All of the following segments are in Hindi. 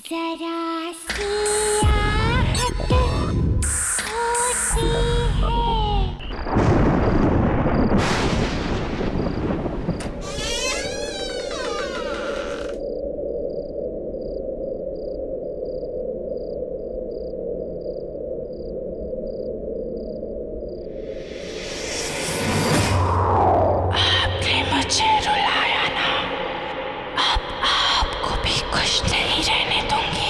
जरा सी आहट होती है। आपने मुझे रुलाया ना, अब आपको भी खुश नहीं रहने दूंगी।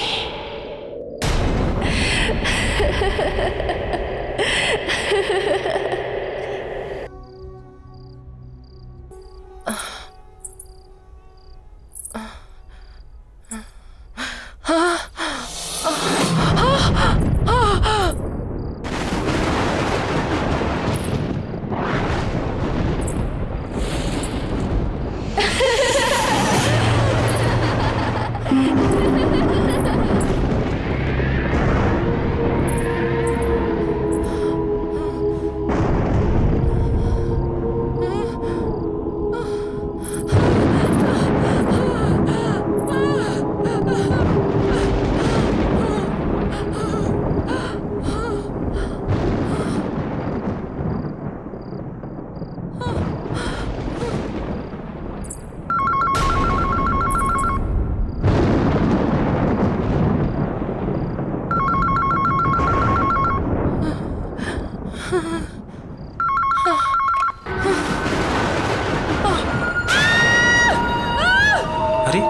अरे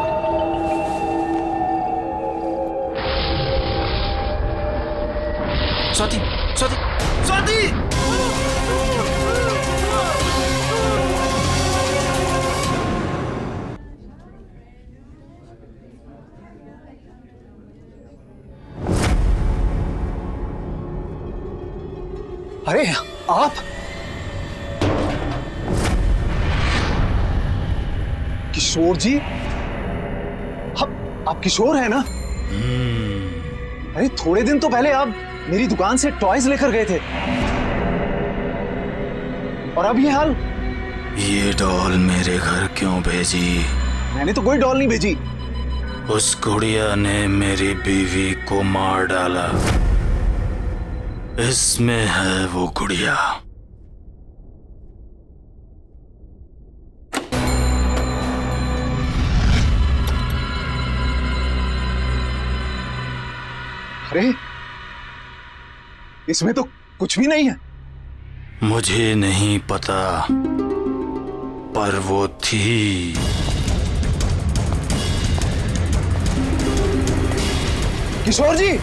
स्वाति, स्वाति, स्वाति! अरे आप किशोर जी, आप किशोर हैं ना? अरे थोड़े दिन तो पहले आप मेरी दुकान से टॉयज लेकर गए थे और अब ये हाल। ये डॉल मेरे घर क्यों भेजी? मैंने तो कोई डॉल नहीं भेजी। उस गुड़िया ने मेरी बीवी को मार डाला। इसमें है वो गुड़िया। अरे इसमें तो कुछ भी नहीं है। मुझे नहीं पता, पर वो थी। किशोर जी!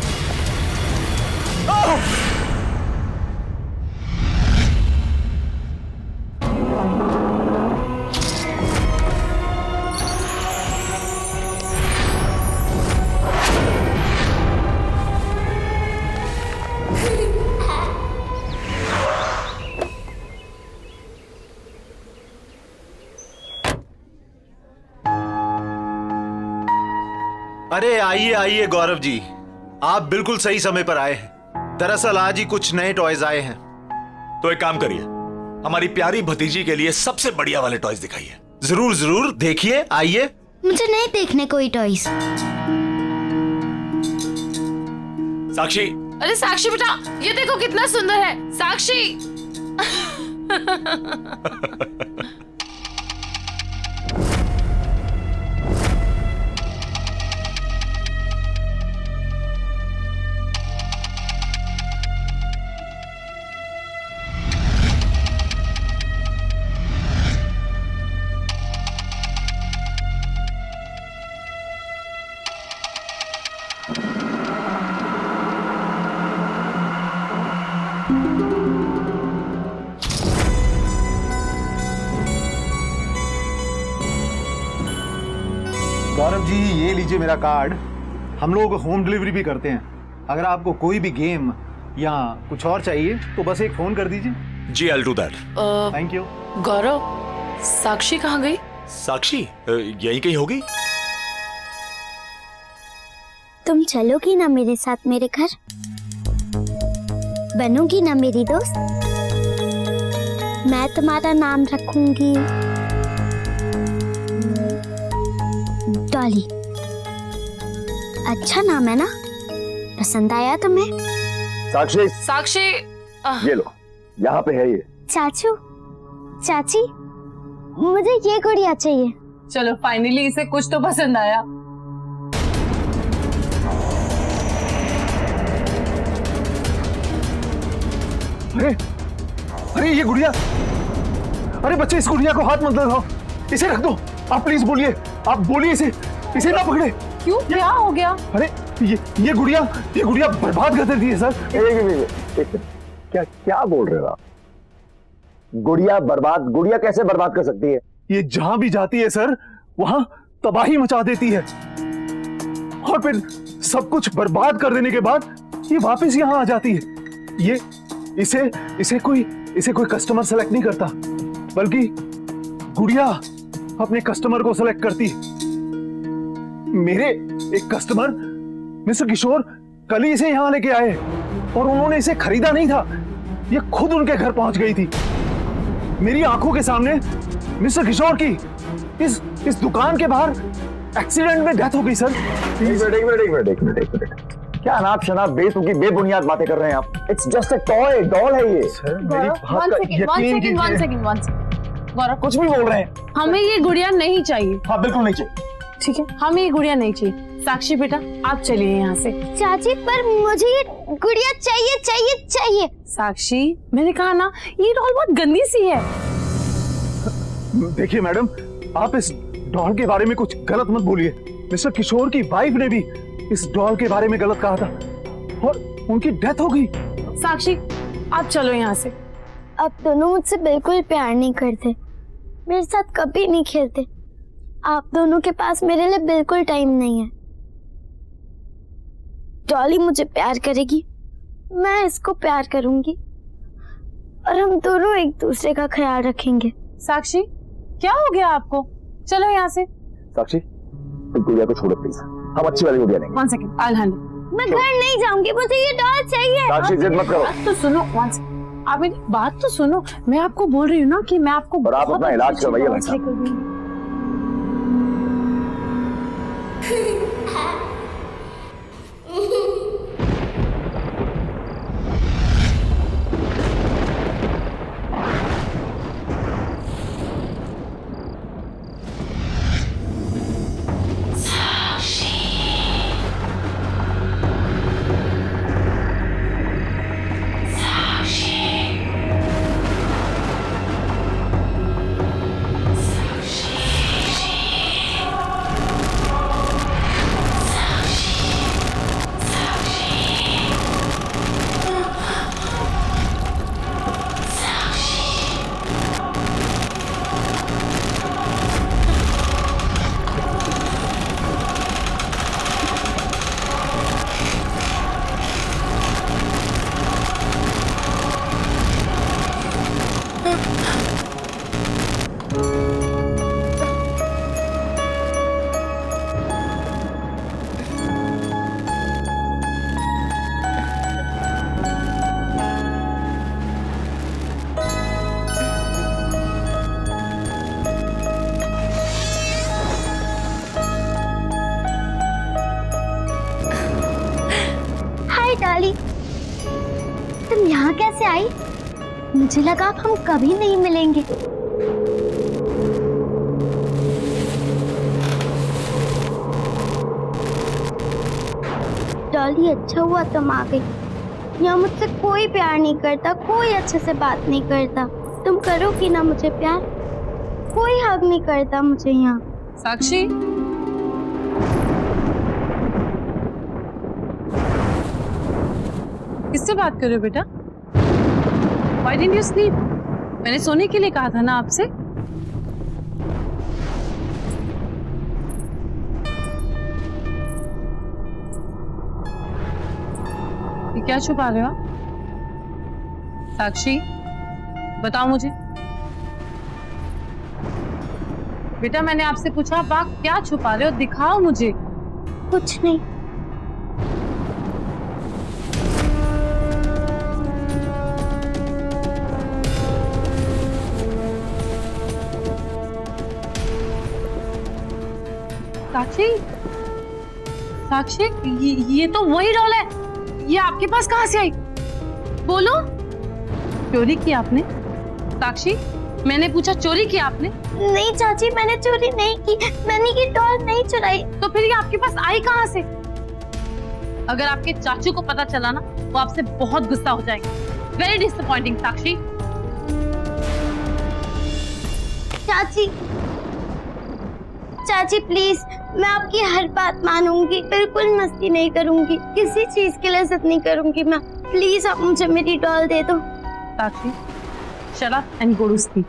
अरे आइए आइए गौरव जी, आप बिल्कुल सही समय पर आए हैं। दरअसल आज ही कुछ नए टॉयज आए हैं। तो एक काम करिए, हमारी प्यारी भतीजी के लिए सबसे बढ़िया वाले टॉयज दिखाइए। जरूर जरूर, देखिए, आइए। मुझे नहीं देखने कोई टॉयज। साक्षी, अरे साक्षी बेटा, ये देखो कितना सुंदर है। साक्षी गौरव जी, ये लीजिए मेरा कार्ड। हम लोग होम डिलीवरी भी करते हैं। अगर आपको कोई भी गेम या कुछ और चाहिए तो बस एक फोन कर दीजिए। जी I will do that. Thank you. Gaurav, Sakshi कहाँ गई? साक्षी यहीं कहीं होगी। तुम चलोगी ना मेरे साथ मेरे घर? बनोगी ना मेरी दोस्त? मैं तुम्हारा नाम रखूंगी डॉली। अच्छा नाम है ना, पसंद आया तुम्हें? साक्षी, साक्षी ये लो, यहाँ पे है ये। चाचू, चाची, मुझे ये गुड़िया चाहिए। चलो फाइनली इसे कुछ तो पसंद आया। अरे अरे ये गुड़िया, अरे बच्चे इस गुड़िया को हाथ मत लगाओ, इसे रख दो। आप प्लीज बोलिए, आप बोलिए इसे ना पकड़े। क्यों, क्या हो गया? अरे ये गुड़िया बर्बाद कर देती है सर। क्या क्या बोल रहे हो आप? गुड़िया बर्बाद? गुड़िया कैसे बर्बाद कर सकती है? ये जहां भी जाती है सर, वहां तबाही मचा देती है, और फिर सब कुछ बर्बाद कर देने के बाद ये वापस यहां आ जाती है। ये इसे कोई कस्टमर सेलेक्ट नहीं करता, बल्कि गुड़िया अपने कस्टमर को सेलेक्ट करती है। मेरे एक कस्टमर मिस्टर किशोर कल ही इसे यहां लेके आए, और उन्होंने इसे खरीदा नहीं था, ये खुद उनके घर पहुंच गई थी। मेरी आंखों के सामने मिस्टर किशोर की इस दुकान के बाहर एक्सीडेंट में डेथ हो गई सर। एक मिनट, क्या अनाप शनाप बेतुकी बेबुनियाद बातें कर रहे हैं आप? It's just a toy, doll है ये। सर मेरी बात का यकीन कीजिए। वन सेकंड गौरव, कुछ भी बोल रहे हैं। हमें ये गुड़िया नहीं चाहिए। हाँ बिल्कुल नहीं चाहिए। ठीक है, हमें ये गुड़िया नहीं चाहिए। साक्षी बेटा आप चलिए यहाँ से। चाची पर मुझे ये गुड़िया चाहिए चाहिए चाहिए। साक्षी मैंने कहा ना, ये डॉल बहुत गंदी सी है। देखिए मैडम, आप इस डॉल के बारे में कुछ गलत मत बोलिए। मिस्टर किशोर की वाइफ ने भी इस डॉल के बारे में गलत कहा था, और उनकी डेथ हो गई। साक्षी आप चलो यहाँ से। आप दोनों मुझसे बिल्कुल प्यार नहीं करते, मेरे साथ कभी नहीं खेलते। आप दोनों के पास मेरे लिए बिल्कुल टाइम नहीं है। डॉली मुझे प्यार करेगी, मैं इसको प्यार करूंगी, और हम दोनों एक दूसरे का ख्याल रखेंगे। साक्षी क्या हो गया आपको? चलो यहाँ से। साक्षी इस गुड़िया को छोड़ो प्लीज, हम अच्छी वाली गुड़िया लेंगे। One second, I handle. मैं घर नहीं जाऊंगी, मुझे ये डॉल चाहिए। साक्षी जिद मत करो। बात तो सुनो, वन सेकंड, आप मेरी बात तो सुनो। मैं आपको बोल रही हूँ ना कि मैं आपको और आप बहुत अपना इलाज अच्छी करवाइए डॉल भाई साहब। लेकर दूंगी। डॉली, तुम यहाँ कैसे आई? मुझे लगा अब हम कभी नहीं मिलेंगे। डॉली अच्छा हुआ तुम आ गई। यहाँ मुझसे कोई प्यार नहीं करता, कोई अच्छे से बात नहीं करता। तुम करोगी ना मुझे प्यार? कोई हक नहीं करता मुझे यहाँ। साक्षी किससे बात कर रहे हो बेटा? Why didn't you sleep? मैंने सोने के लिए कहा था ना आपसे। ये क्या छुपा रहे हो आप? साक्षी बताओ मुझे। बेटा मैंने आपसे पूछा, आप क्या छुपा रहे हो? दिखाओ मुझे। कुछ नहीं। साक्षी साक्षी, ये तो वही डॉल है। ये आपके पास कहाँ से आई? बोलो। चोरी की आपने? साक्षी, मैंने पूछा चोरी की आपने? नहीं चाची, मैंने चोरी नहीं की, मैंने ये डॉल नहीं चुराई। तो फिर ये आपके पास आई कहाँ से? अगर आपके चाचू को पता चला ना, वो आपसे बहुत गुस्सा हो जाएंगे। वेरी डिसअपॉइंटिंग साक्षी। चाची, चाची प्लीज, मैं आपकी हर बात मानूंगी, बिल्कुल मस्ती नहीं करूंगी, किसी चीज के लिए जिद नहीं करूंगी मैं। प्लीज आप मुझे मेरी डॉल दे दो। साक्षी, shut up and go to sleep.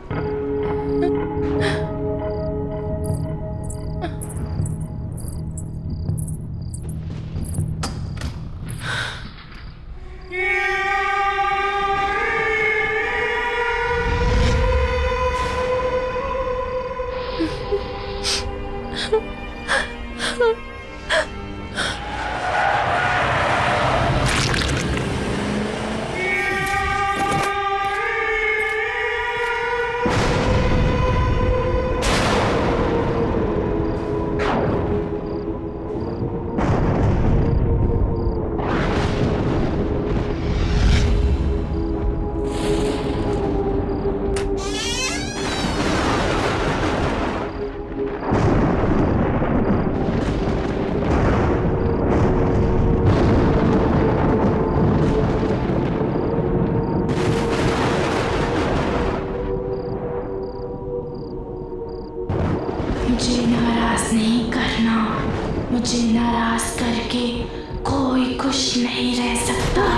मुझे नाराज नहीं करना। मुझे नाराज करके कोई खुश नहीं रह सकता।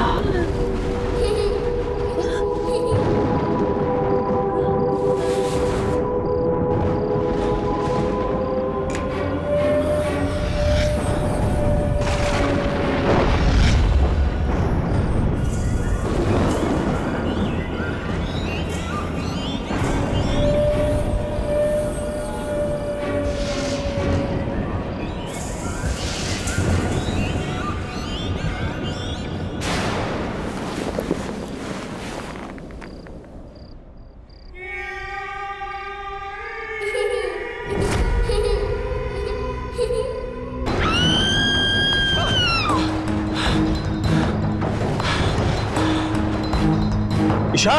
ईशा,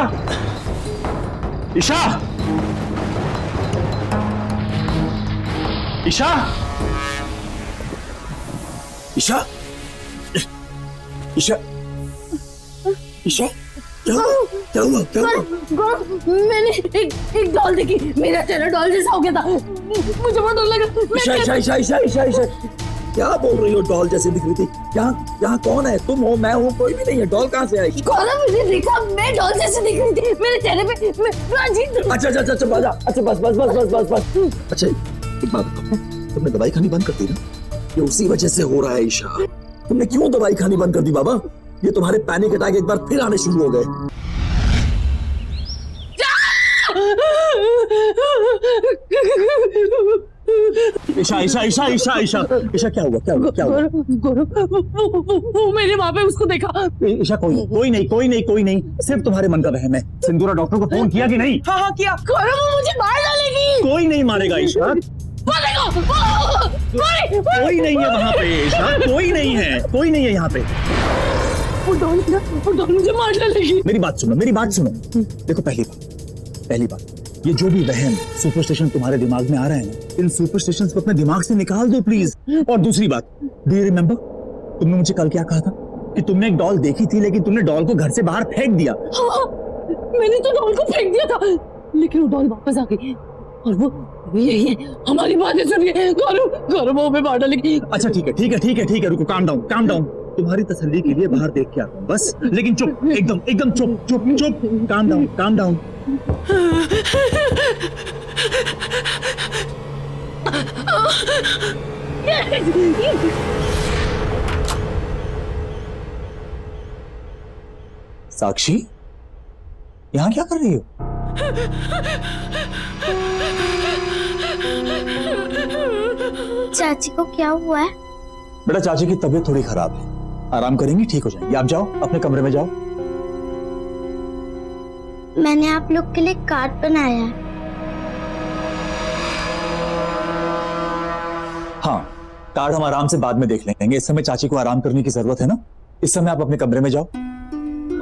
ईशा, ईशा, ईशा, ईशा, ईशा, क्या हुआ? क्या हुआ? क्या हुआ? मैंने एक डॉल देखी, मेरा चेहरा डॉल जैसा हो गया था, मुझे बहुत डर लगा। ईशा, ईशा, ईशा, ईशा, ईशा, ईशा, क्या बोल रही हो? डॉल जैसे दिख रही थी। यहाँ कौन है? तुम हो, मैं हूँ, कोई भी नहीं है। डॉल कहाँ से आई? गौरव, मुझे देखा, मैं डॉल जैसे दिख रही थी, मेरे चेहरे पे अच्छा अच्छा अच्छा बाजा, अच्छा बस बस बस बस बस बस। अच्छा एक बात बताओ, तुमने दवाई खानी बंद कर दी ना? ये उसी वजह से हो रहा है ईशा। तुमने क्यों दवाई खानी बंद कर दी बाबा? ये तुम्हारे पैनिक अटैक एक बार फिर आने शुरू हो गए। ईशा, ईशा, ईशा, ईशा, ईशा, ईशा, क्या हुआ? क्या हुआ? क्या हुआ? वो मैंने वहां पे उसको देखा। ईशा, कोई नहीं, सिर्फ तुम्हारे मन का वहम है। सिंदूरा डॉक्टर को फोन किया कि नहीं? हाँ किया। गौरव, वो मुझे मार डालेगी। कोई नहीं मारेगा ईशा। कोई नहीं है वहाँ पे ईशा, कोई नहीं है यहाँ पे। वो डॉल मुझे मार डालेगी। मेरी बात सुनो। देखो, पहली बात, ये जो भी वहम सुपरस्टिशन तुम्हारे दिमाग में आ रहे हैं ना, इन सुपरस्टिशंस को अपने दिमाग से निकाल दो प्लीज। और दूसरी बात, डू यू रिमेम्बर, तुमने मुझे कल क्या कहा था कि तुमने एक डॉल देखी थी, लेकिन तुमने डॉल को घर से बाहर फेंक दिया। हाँ, मैंने तो डॉल को फेंक दिया था, लेकिन वो डॉल वापस आ गई और वो यही है, हमारी बातें सुन के गौरव वो हमें मार डालेगी। अच्छा ठीक है, रुको, काम डाउन। तुम्हारी तसल्ली के लिए बाहर देख के आता हूँ बस, लेकिन चुप, एकदम चुप, काम डाउन। साक्षी, यहाँ क्या कर रही हो? चाची को क्या हुआ है? बेटा, चाची की तबीयत थोड़ी खराब है, आराम करेंगी, ठीक हो जाएंगी। आप जाओ, अपने कमरे में जाओ। मैंने आप लोग के लिए कार्ड बनाया है। हाँ, कार्ड हम आराम से बाद में देख लेंगे, इस समय चाची को आराम करने की जरूरत है ना। इस समय आप अपने कमरे में जाओ।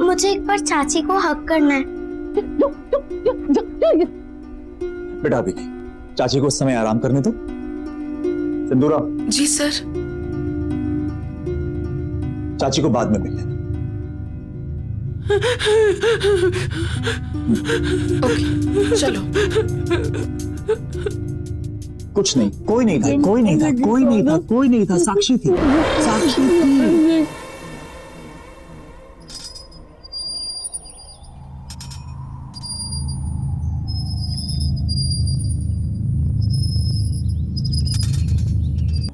मुझे एक बार चाची को हक करना है। बेटा अभी नहीं, चाची को उस समय आराम करने दो। सिंदूरा। जी सर। चाची को बाद में मिल लेना। ओके चलो। कुछ नहीं, कोई नहीं था, कोई नहीं था, कोई नहीं था, कोई नहीं था, साक्षी थी, साक्षी थी।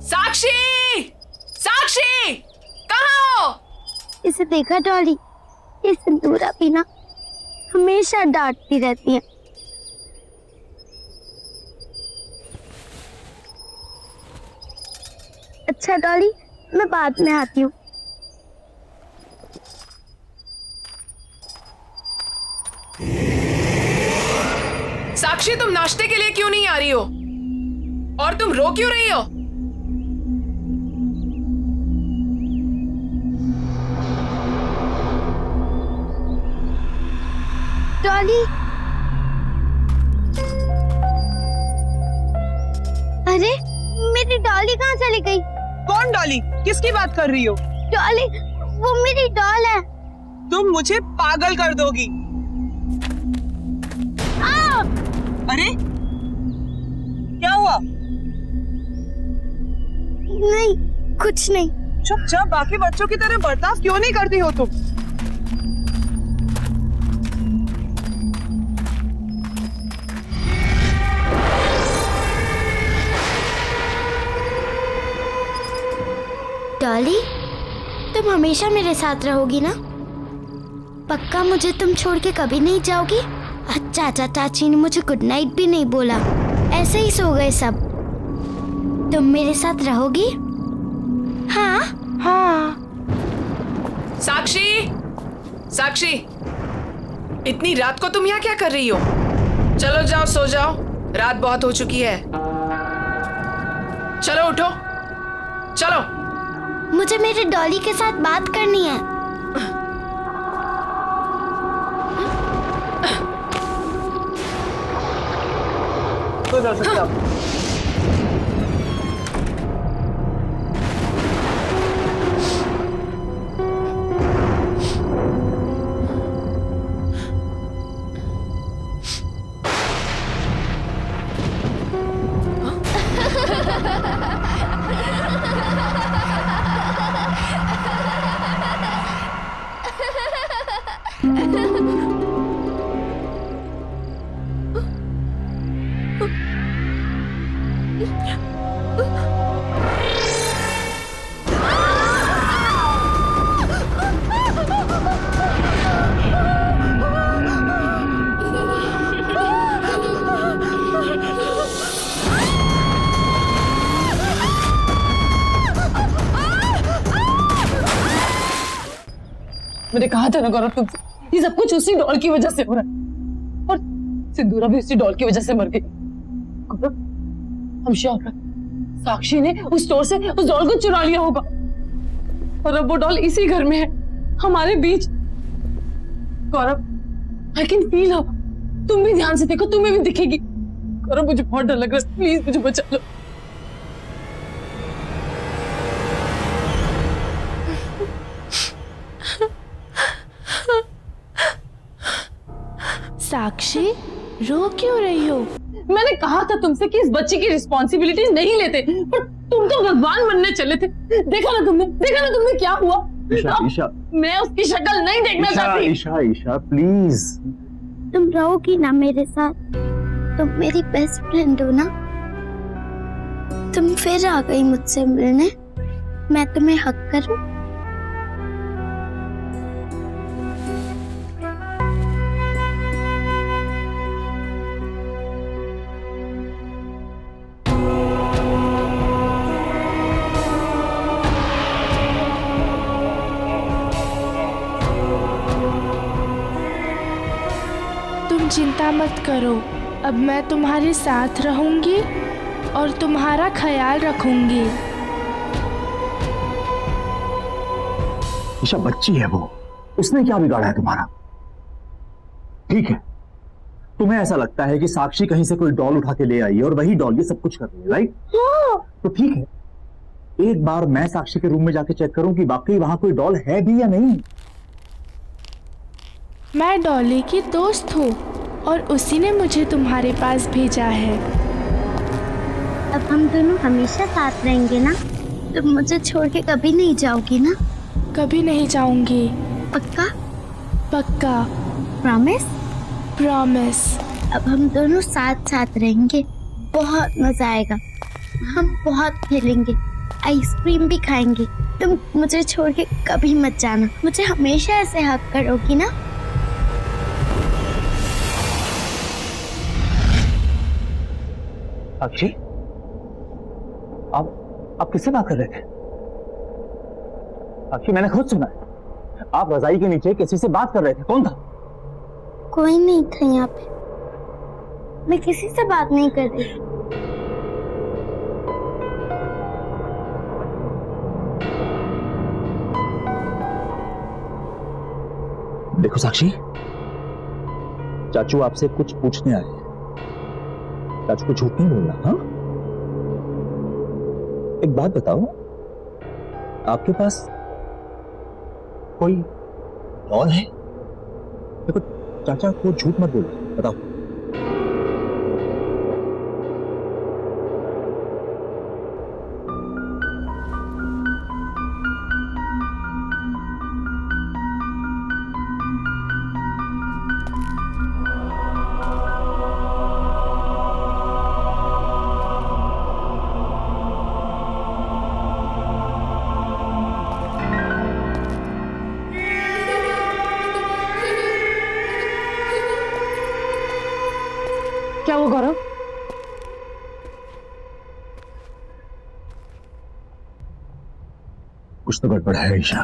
साक्षी, साक्षी, कहाँ हो? इसे देखा डॉली, ये सिंदूरा भी ना हमेशा डांटती रहती है। अच्छा डॉली, मैं बाद में आती हूँ। साक्षी, तुम नाश्ते के लिए क्यों नहीं आ रही हो? और तुम रो क्यों रही हो? डॉली, अरे मेरी डॉली कहाँ चली गई? कौन डॉली? किसकी बात कर रही हो? डॉली, वो मेरी डॉल है। तुम मुझे पागल कर दोगी। अरे क्या हुआ? नहीं, कुछ नहीं। चुपचाप बाकी बच्चों की तरह बर्ताव क्यों नहीं करती हो तुम? डॉली, तुम हमेशा मेरे साथ रहोगी ना? पक्का मुझे तुम छोड़ के कभी नहीं जाओगी? चाचा चाची ने मुझे गुड नाइट भी नहीं बोला, ऐसे ही सो गए सब। तुम मेरे साथ रहोगी? हाँ हाँ। साक्षी, साक्षी, इतनी रात को तुम यहाँ क्या कर रही हो? चलो जाओ, सो जाओ, रात बहुत हो चुकी है। चलो उठो, चलो। मुझे मेरे डॉली के साथ बात करनी है। तो जा सकते आप। मैंने कहा था ना गौरव तुमसे, ये सब कुछ उसी डॉल की वजह से हो रहा है, और सिंदूरा भी उसी डॉल की वजह से मर गई। गौरव, हम श्योर हैं साक्षी ने उस स्टोर से उस डॉल को चुरा लिया होगा, और अब वो डॉल इसी घर में है, हमारे बीच। गौरव, आई कैन फील हर। तुम भी ध्यान से देखो, तुम्हें भी दिखेगी। गौरव, मुझे बहुत डर लग रहा है, प्लीज मुझे बचा लो। साक्षी, रो क्यों रही हो? मैंने कहा था तुमसे कि इस बच्ची की रिस्पॉन्सिबिलिटीज नहीं लेते, पर तुम तो भगवान बनने चले थे। देखा ना तुमने क्या हुआ? ईशा, मैं उसकी शक्ल नहीं देखना चाहती। ईशा प्लीज। तुम रहोगी ना मेरे साथ? तुम मेरी बेस्ट फ्रेंड हो ना? तुम फिर आ गई मुझसे मिलने, मैं तुम्हें हक करूं? चिंता मत करो, अब मैं तुम्हारे साथ रहूंगी और तुम्हारा ख्याल रखूंगी। ईशा बच्ची है वो, उसने क्या बिगाड़ा है तुम्हारा? ठीक है, तुम्हें ऐसा लगता है कि साक्षी कहीं से कोई डॉल उठा के ले आई है और वही डॉल ये सब कुछ कर रही है, राइट? तो ठीक है, एक बार मैं साक्षी के रूम में जाके चेक करूं कि वाकई वहां कोई डॉल है भी या नहीं। मैं डॉली की दोस्त हूँ और उसी ने मुझे तुम्हारे पास भेजा है। अब हम दोनों हमेशा साथ रहेंगे ना? तुम मुझे छोड़ के कभी नहीं जाओगी ना? कभी नहीं जाऊंगी। पक्का? पक्का। प्रॉमिस? प्रॉमिस। अब हम दोनों साथ साथ रहेंगे, बहुत मजा आएगा। हम बहुत खेलेंगे, आइसक्रीम भी खाएंगे। तुम मुझे छोड़ के कभी मत जाना, मुझे हमेशा ऐसे हक करोगी ना? साक्षी, आप किससे बात कर रहे थे? साक्षी, मैंने खुद सुना है, आप रजाई के नीचे किसी से बात कर रहे थे। कौन था? कोई नहीं था यहाँ पे, मैं किसी से बात नहीं कर रही। देखो साक्षी, चाचू आपसे कुछ पूछने आए हैं। चाचू को झूठ नहीं बोलना, हाँ? एक बात बताओ, आपके पास कोई डॉल है? देखो चाचा को झूठ मत बोलो, बताओ। क्या हुआ गौरव? कुछ तो गड़बड़ है Esha.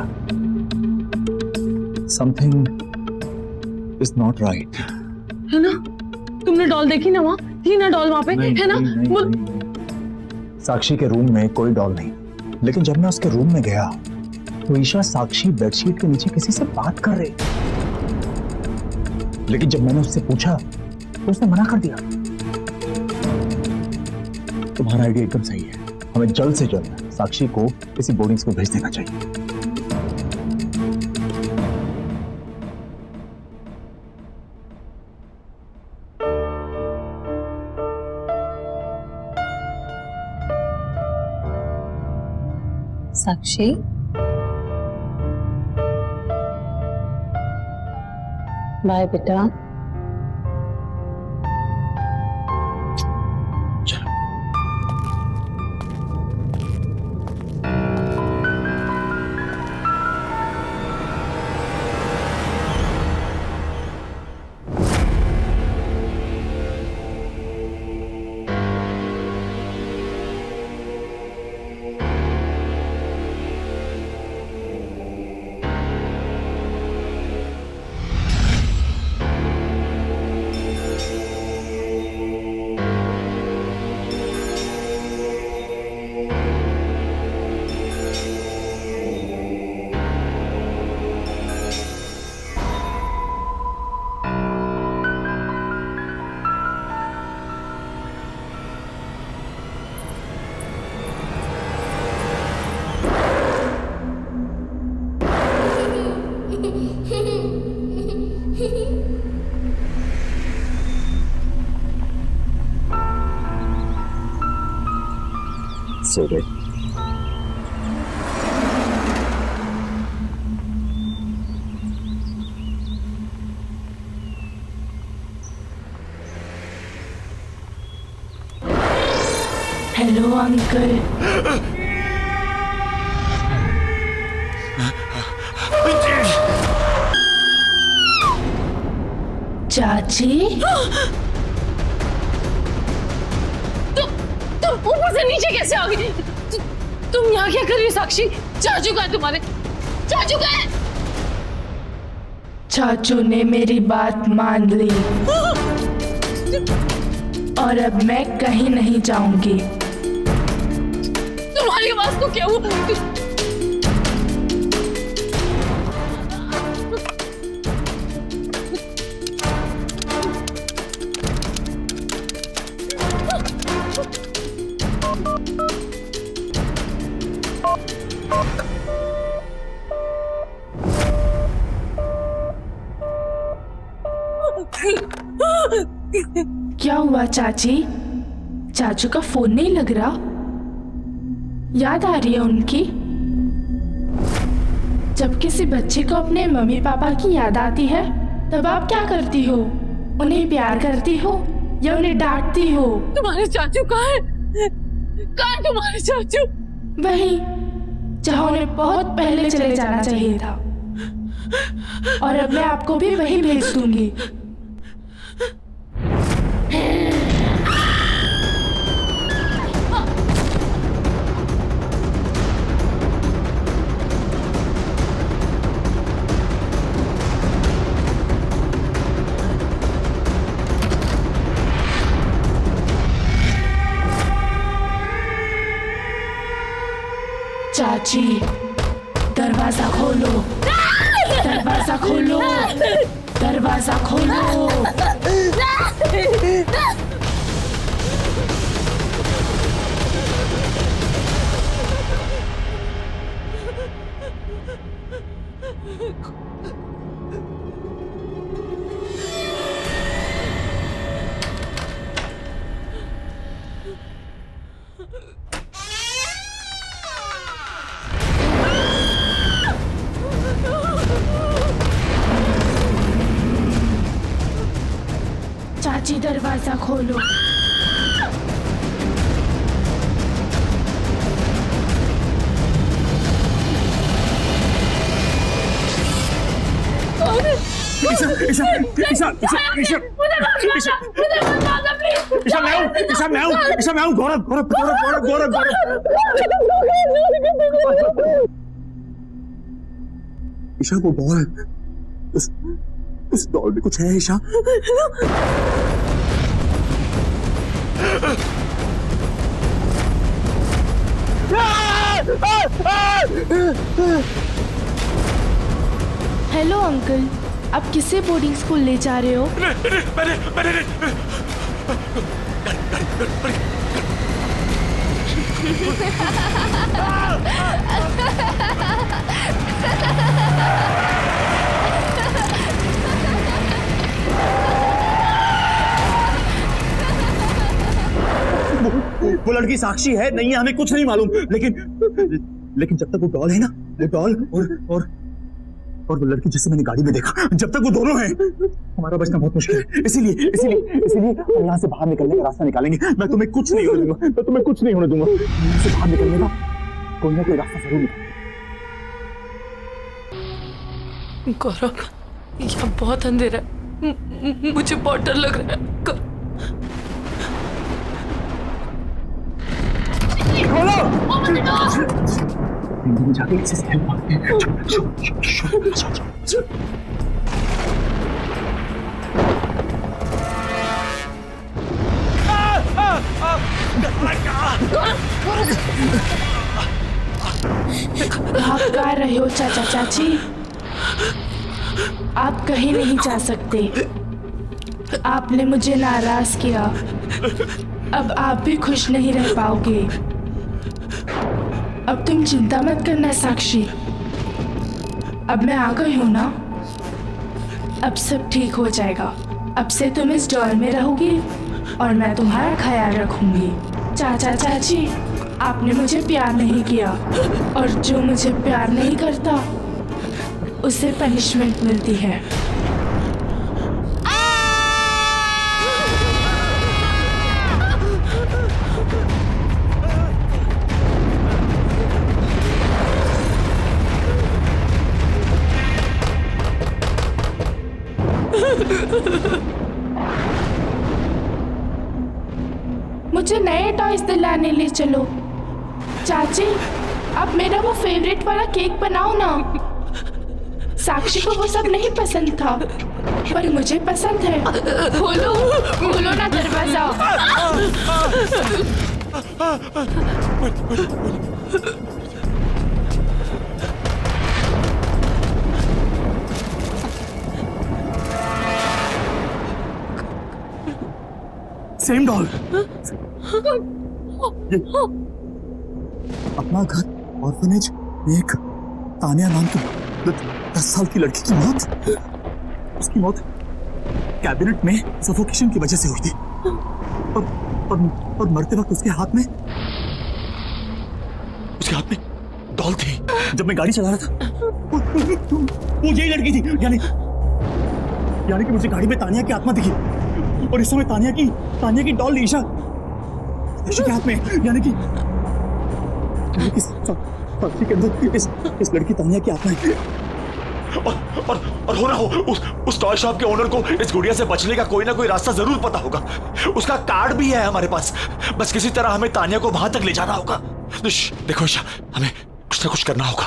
Something is not right. है ना? तुमने डॉल देखी ना? वहां थी ना डॉल, वहां पे है ना? साक्षी के रूम में कोई डॉल नहीं, लेकिन जब मैं उसके रूम में गया तो ईशा साक्षी बेडशीट के नीचे किसी से बात कर रही, लेकिन जब मैंने उससे पूछा तो उसने मना कर दिया। तुम्हारा आइडिया एकदम सही है, हमें जल्द से जल्द साक्षी को किसी बोर्डिंग स्कूल भेज देना चाहिए। साक्षी, बाय बेटा। सो गए। Hello uncle. चाची, तुम ऊपर से नीचे कैसे आ गई? तुम यहाँ क्या कर रही हो साक्षी? चाचू कहाँ है तुम्हारे? चाचू कहाँ है? चाचू ने मेरी बात मान ली और अब मैं कहीं नहीं जाऊंगी। तुम्हारी आवाज को क्या हुआ? क्या हुआ चाची? चाचू का फोन नहीं लग रहा? याद आ रही है उनकी? जब किसी बच्चे को अपने मम्मी पापा की याद आती है तब आप क्या करती हो? उन्हें प्यार करती हो या उन्हें डांटती हो? तुम्हारे चाचू कहाँ है? कहाँ है तुम्हारे चाचू? वहीं जहां उन्हें बहुत पहले चले जाना चाहिए था। और अब मैं आपको भी वहीं भेज दूंगी। चाची, दरवाजा खोलो, दरवाजा खोलो, दरवाजा खोलो। चाची, दरवाजा खोलो। ईशा ईशा ईशा ईशा ईशा मैं हूँ गौरव गौरव गौरव गौरव गौरव ईशा वो डॉल है, उस डॉल में कुछ है ईशा। हेलो अंकल, आप किसे बोर्डिंग स्कूल ले जा रहे हो? वो लड़की साक्षी है नहीं है हमें कुछ नहीं मालूम, लेकिन जब तक वो डॉल है ना, वो डॉल और वो लड़की जिसे मैंने गाड़ी में देखा, जब तक वो दोनों हैं हमारा बचना बहुत मुश्किल है। इसीलिए हम यहाँ से बाहर निकलने का रास्ता निकालेंगे। मैं तुम्हें कुछ नहीं होने दूंगा, यहाँ से बाहर निकलने का कोई ना कोई रास्ता जरूर निकालेंगे। गौरव, यहाँ बहुत अंधेरा है, मुझे बहुत डर लग रहा है। जाके किसी से हेल्प मांगते हैं। आप गा रहे हो चाचा चाची? आप कहीं नहीं जा सकते। आपने मुझे नाराज किया, अब आप भी खुश नहीं रह पाओगे। अब तुम चिंता मत करना साक्षी, अब मैं आ गई हूं ना, अब सब ठीक हो जाएगा। अब से तुम इस डॉल में रहोगी और मैं तुम्हारा ख्याल रखूंगी। चाचा चाची, आपने मुझे प्यार नहीं किया और जो मुझे प्यार नहीं करता उसे पनिशमेंट मिलती है। मुझे नए टॉयज दिलाने ले चलो। चाची, अब मेरा वो फेवरेट वाला केक बनाओ ना। साक्षी को वो सब नहीं पसंद था, पर मुझे पसंद है। खोलो ना दरवाजा। सेम डॉल, अपना घर ऑर्फनेज में एक तानिया नाम की 10 साल की लड़की की मौत, उसकी मौत कैबिनेट में सफोकेशन की वजह से हुई थी। और मरते वक्त उसके हाथ में डॉल थी। जब मैं गाड़ी चला रहा था वो यही लड़की थी। यानी कि मुझे गाड़ी में तानिया की आत्मा दिखी और इस समय तानिया की डॉल ईशा के हाथ में। यानी कि साक्षी के अंदर इस लड़की तानिया की आत्मा है। और हो ना हो उस टॉय शॉप के ओनर को इस गुड़िया से बचने का कोई ना कोई रास्ता जरूर पता होगा। उसका कार्ड भी है हमारे पास। बस किसी तरह हमें तानिया को वहां तक ले जाना होगा। देखो ईशा, हमें कुछ ना कुछ करना होगा।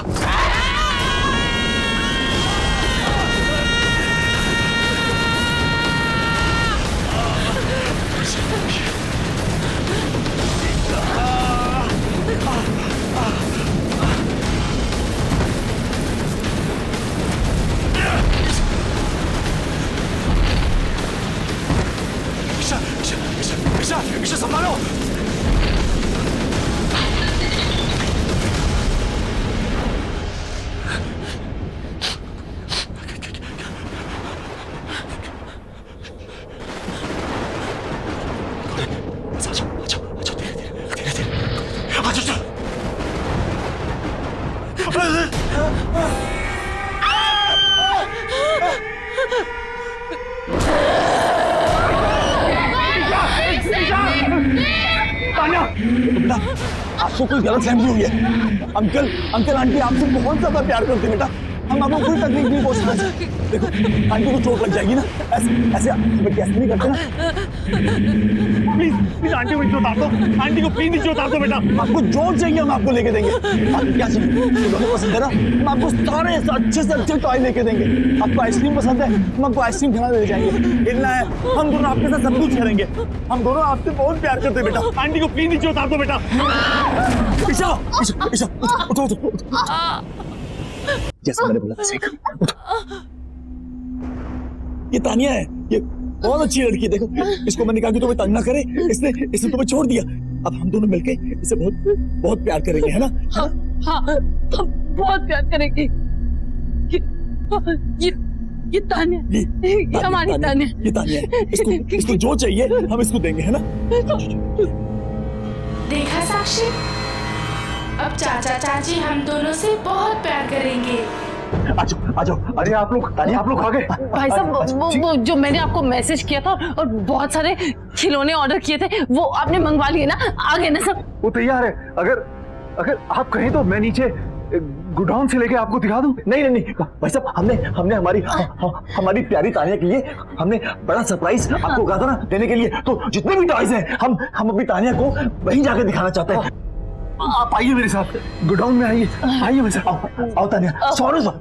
ईशा संभालो। आपको कोई गलतफहमी हुई है। अंकल आंटी आपसे बहुत ज्यादा प्यार करते बेटा। हम आपको कोई तकलीफ नहीं पहुंचना चाहते। देखो आंटी को चोट लग जाएगी ना। ऐसे नहीं करते ना। प्लीज आंटी को नीचे उतार दो। आंटी को प्लीज नीचे उतार दो बेटा। आपको जो चाहिए हम आपको लेके देंगे। आपको क्या चाहिए पसंद है ना, हम आपको सारे अच्छे से अच्छे टॉय लेके देंगे। आपको आइसक्रीम पसंद है, हम आपको आइसक्रीम खिलाने ले जाएंगे। खेलना है, हम दोनों आपके साथ सब कुछ करेंगे। हम दोनों आपसे बहुत प्यार करते हैं बेटा। आंटी को प्लीज नीचे उतार दो बेटा। ईशा उठो। जैसे मैंने बोला ये तानिया है। ये बहुत अच्छी लड़की है। देखो इसको मैंने कहा कि तुम्हें तंग ना करे, इसने तुम्हें छोड़ दिया। अब हम दोनों मिलके इसे बहुत प्यार करेंगे, है ना? हाँ, हम बहुत प्यार करेंगे। ये तानिया, ये हमारी तानिया। ये तानिया है। इसको जो चाहिए हम इसको देंगे, है ना? देखा साक्षी, अब चाचा चाची हम दोनों से बहुत प्यार करेंगे। आ जाओ। अरे आप लोग आ गए। भाई साहब वो जो मैंने आपको मैसेज किया था और बहुत सारे खिलौने ऑर्डर किए थे वो आपने मंगवा लिए ना? आ गए ना सब? वो तैयार है। अगर आप कहें तो मैं नीचे गोडाउन से लेके आपको दिखा दूं। नहीं भाई साहब, हमने हमारी प्यारी तानिया के लिए हमने बड़ा सरप्राइज आपको कहा था ना देने के लिए। तो जितने भी टॉयज हैं हम अपनी तानिया को वहीं जाके दिखाना चाहते हैं। आप आइए मेरे साथ, गोडाउन में आइए मेरे साथ। आओ तानिया,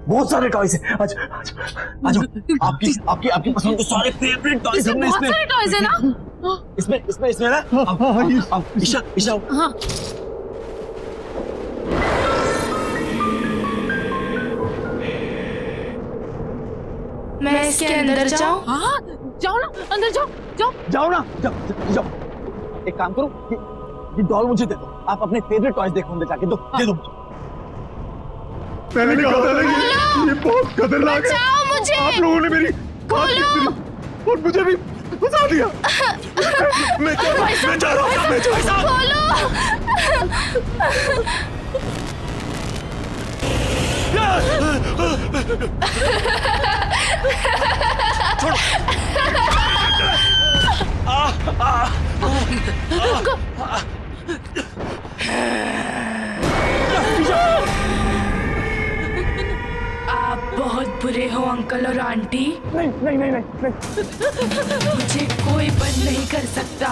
बहुत सारे टॉयज हैं। आ जाओ। आपकी पसंद के सारे फेवरेट टॉयज हमने बहुत सारे टॉयज है ना? इसमें ना। ईशा हाँ। मैं इसके अंदर जाऊं? हाँ, जाओ ना, अंदर जाओ ना। एक काम करो, ये डॉल मुझे दे दो। आप अपने फेवरेट टॉयज देखो, अंदर जाके दे दो। मैंने कहा था ना ये बहुत खतरनाक है। मुझे आप लोगों ने मेरी और मुझे भी फंसा दिया। मैं जा रहा हूँ। आप बहुत बुरे हो अंकल और आंटी। नहीं। मुझे कोई बंद नहीं कर सकता।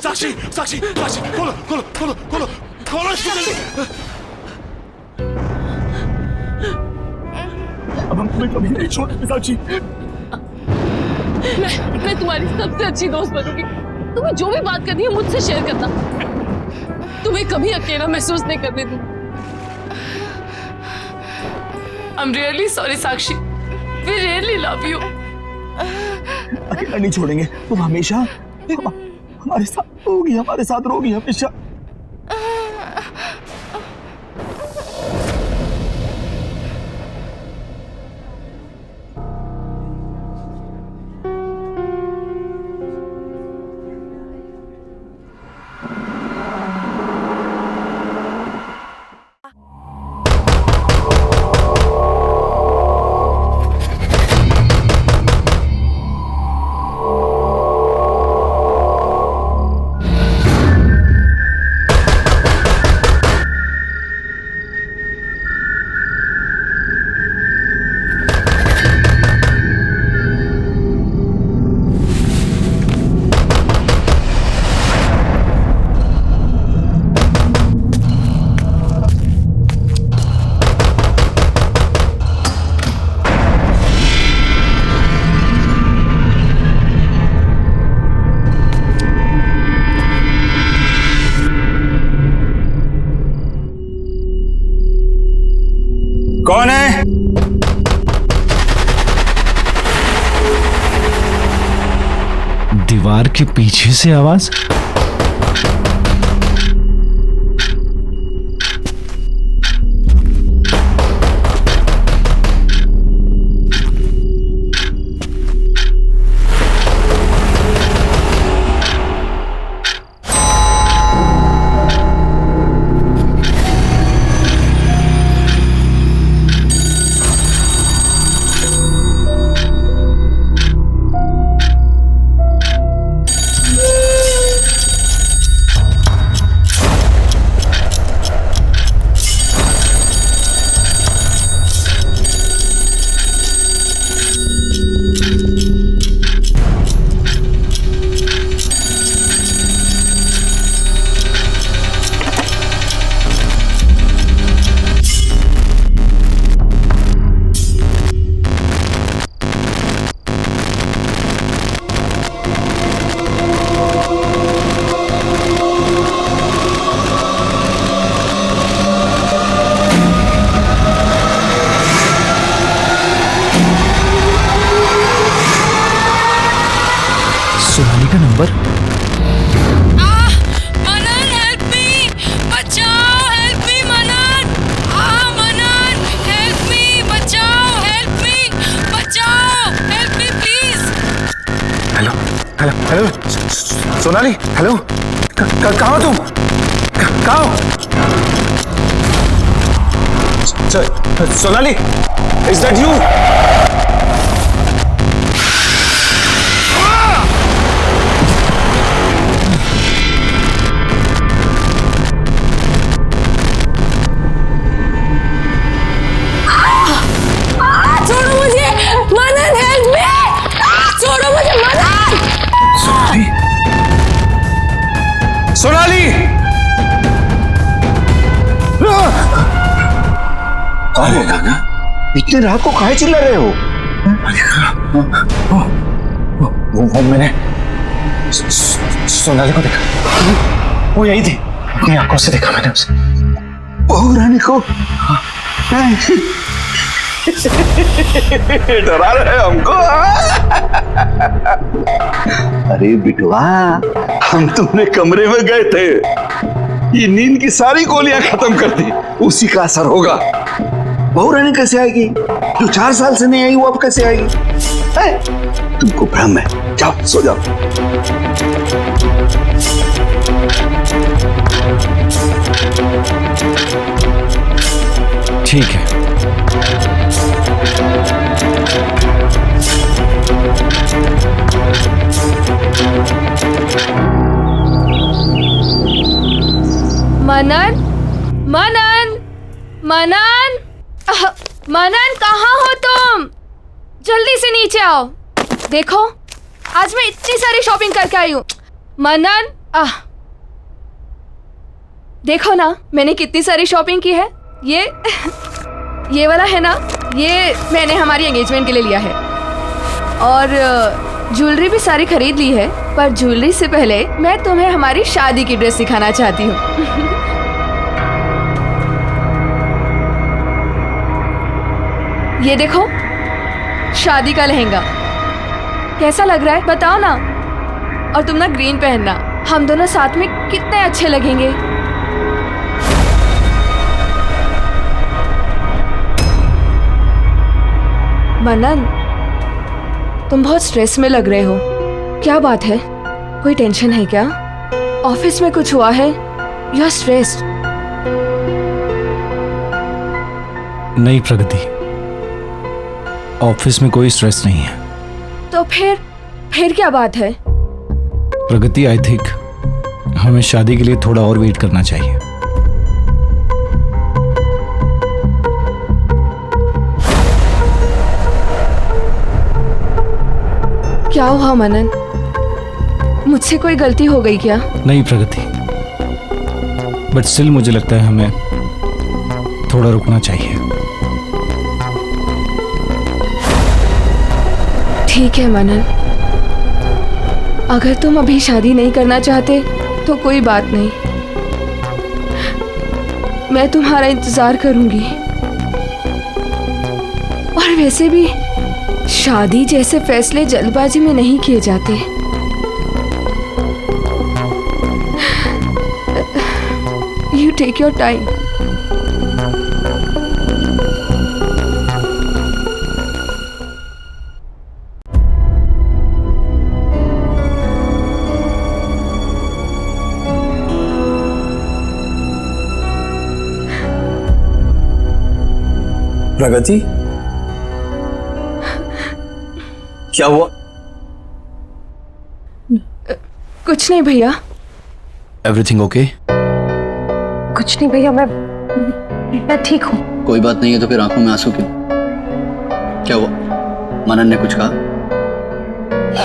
साक्षी साक्षी साक्षी खोलो खोलो खोलो खोलो खोलो इसको जल्दी। अब हम तुम्हें कभी नहीं छोड़ेंगे साक्षी। मैं तुम्हारी सबसे अच्छी दोस्त बनूंगी। तुम्हें जो भी बात करनी है मुझसे शेयर करना। तुम्हें कभी अकेला महसूस नहीं करने दूंगी। I'm really sorry Sakshi. We really love you। अकेला नहीं छोड़ेंगे, तुम हमेशा हमारे साथ रहोगी हमेशा। कौन है? दीवार के पीछे से आवाज। सोनाली का नंबर। मनन हेल्प मी, बचाओ, हेल्प मी मनन। मनन हेल्प मी, बचाओ, हेल्प मी, बचाओ, help me please. Hello hello hello Sonali, hello कहाँ हो तुम? कहाँ हो? Sonali, is that you? छोड़ो मुझे, मनन हेल्प मी, छोड़ो मुझे मनन। सोनाली, सोनाली, इतने रात को काहे चिल्ला रहे हो? वो मैंने सोनाली को देखा, वो यही थी, अपनी आंखों से देखा मैंने उसे। बहू रानी को डरा रहे हमको। अरे बिटवा, हम तुमने कमरे में गए थे, ये नींद की सारी गोलियां खत्म कर दी, उसी का असर होगा। बहू रानी कैसे आएगी? जो 4 साल से नहीं आई वो अब कैसे आएगी? तुमको भ्रम है, जाओ सो जाओ। ठीक है। मनन, मनन, मनन, मनन कहाँ हो तुम? जल्दी से नीचे आओ। देखो आज मैं इतनी सारी शॉपिंग करके आई हूँ। मनन देखो ना मैंने कितनी सारी शॉपिंग की है। ये वाला है ना, ये मैंने हमारी एंगेजमेंट के लिए लिया है। और ज्वेलरी भी सारी खरीद ली है, पर ज्वेलरी से पहले मैं तुम्हें हमारी शादी की ड्रेस दिखाना चाहती हूँ। ये देखो, शादी का लहंगा कैसा लग रहा है बताओ ना। और तुम ना ग्रीन पहनना, हम दोनों साथ में कितने अच्छे लगेंगे। मनन, तुम बहुत स्ट्रेस में लग रहे हो, क्या बात है? कोई टेंशन है क्या? ऑफिस में कुछ हुआ है? You are stressed. नहीं प्रगति, ऑफिस में कोई स्ट्रेस नहीं है। तो फिर क्या बात है? प्रगति, आई थिंक हमें शादी के लिए थोड़ा और वेट करना चाहिए। क्या हुआ मनन? मुझसे कोई गलती हो गई क्या? नहीं प्रगति, बट स्टिल मुझे लगता है हमें थोड़ा रुकना चाहिए। ठीक है मनन, अगर तुम अभी शादी नहीं करना चाहते तो कोई बात नहीं, मैं तुम्हारा इंतजार करूंगी। और वैसे भी शादी जैसे फैसले जल्दबाजी में नहीं किए जाते। You take your time. Pragati, क्या हुआ? कुछ नहीं भैया। Everything okay? कुछ नहीं भैया, मैं ठीक हूँ। कोई बात नहीं है तो फिर आंखों में आंसू क्यों? क्या हुआ? मनन ने कुछ कहा?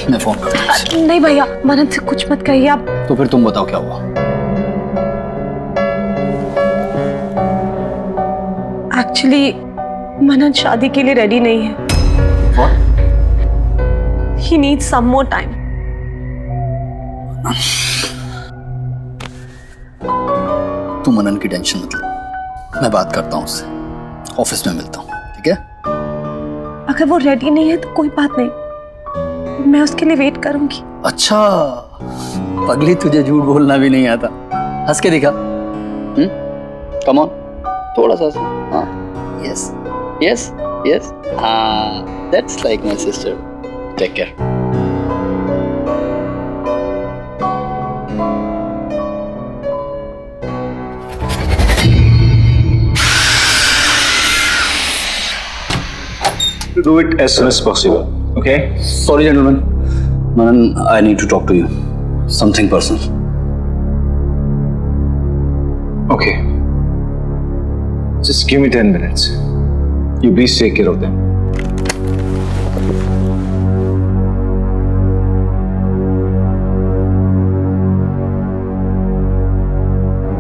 मैं फोन करता हूँ उसे। नहीं भैया, मनन से कुछ मत कहिए आप। तो फिर तुम बताओ क्या हुआ? एक्चुअली मनन शादी के लिए रेडी नहीं है। What? He needs some more time. तू मनन की टेंशन मत ले, मैं बात करता हूँ उससे, ऑफिस में मिलता हूँ, ठीक है? अगर वो रेडी नहीं है तो कोई बात नहीं, मैं उसके लिए वेट करूंगी। अच्छा पगली, तुझे झूठ बोलना भी नहीं आता। हंस के दिखा। कम ऑन, थोड़ा सा। हाँ, यस यस यस, हाँ, that's like my sister. Take care. To do it as soon as possible, okay? Sorry, gentlemen. Manan, I need to talk to you. Something personal. Okay. Just give me 10 minutes. You please take care of them.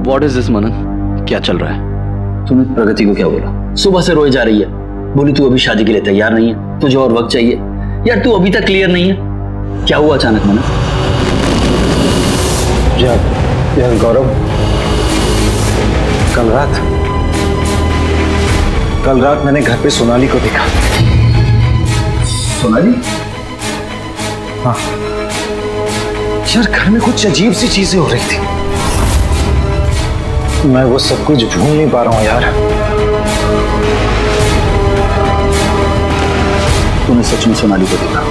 What is this, Manan? क्या चल रहा है? तूने प्रगति को क्या बोला? सुबह से रोए जा रही है, बोली तू अभी शादी के लिए तैयार नहीं है, तुझे और वक्त चाहिए। यार तू अभी तक क्लियर नहीं है, क्या हुआ अचानक मनन? यार गौरव, कल रात मैंने घर पे सोनाली को देखा। सोनाली? हाँ यार, घर में कुछ अजीब सी चीजें हो रही थी, मैं वो सब कुछ भूल नहीं पा रहा हूँ यार। तूने सच में सोनाली को देखा?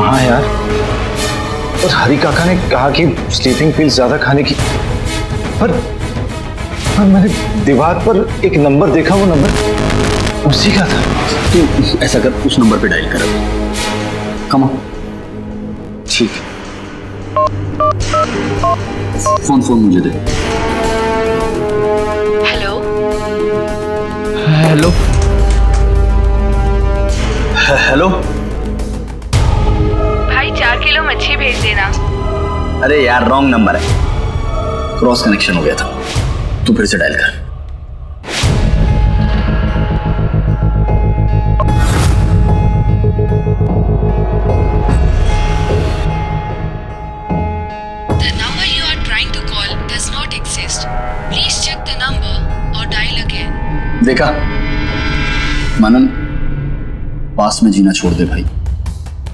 हाँ यार, और हरी काका ने कहा कि स्लीपिंग पिल्स ज्यादा खाने की, पर मैंने दीवार पर एक नंबर देखा, वो नंबर उसी का था। तू ऐसा कर, उस नंबर पे डायल कर। Come on. ठीक। फोन मुझे दे। Hello hello hello. भाई 4 किलो मच्छी भेज देना। अरे यार रॉन्ग नंबर है, क्रॉस कनेक्शन हो गया था। तू फिर से डायल कर। The number you are trying to call does not exist. Please check the number or dial again. देखा मनन, पास में जीना छोड़ दे भाई,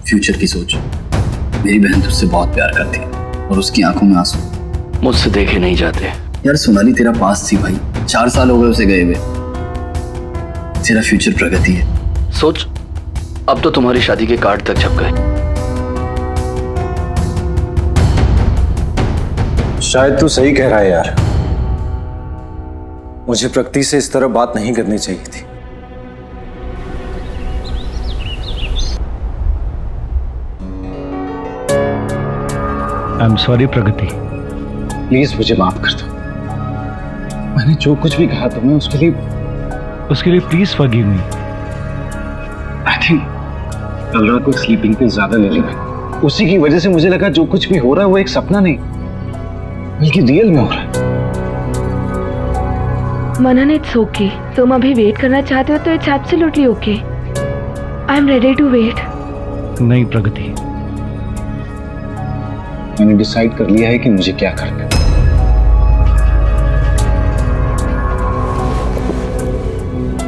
फ्यूचर की सोच। मेरी बहन तुझसे बहुत प्यार करती है और उसकी आंखों में आंसू मुझसे देखे नहीं जाते। यार सोनाली तेरा पास थी भाई, 4 साल हो गए उसे गए हुए। तेरा फ्यूचर प्रगति है। सोच, अब तो तुम्हारी शादी के कार्ड तक छप गए। शायद तू सही कह रहा है यार, मुझे प्रकृति से इस तरह बात नहीं करनी चाहिए थी। I am sorry Pragati, please मुझे माफ कर दो। मैंने जो कुछ भी कहा तुम्हें उसके लिए please forgive me. I think कल रात को स्लीपिंग पे ज्यादा ले लिया, उसी की वजह से मुझे लगा जो कुछ भी हो रहा है वो एक सपना नहीं बल्कि रियल में हो रहा है। Manan, it's okay. तुम अभी वेट करना चाहते हो तो it's absolutely okay. I am ready to wait. नहीं प्रगति, मैंने डिसाइड कर लिया है कि मुझे क्या करना है।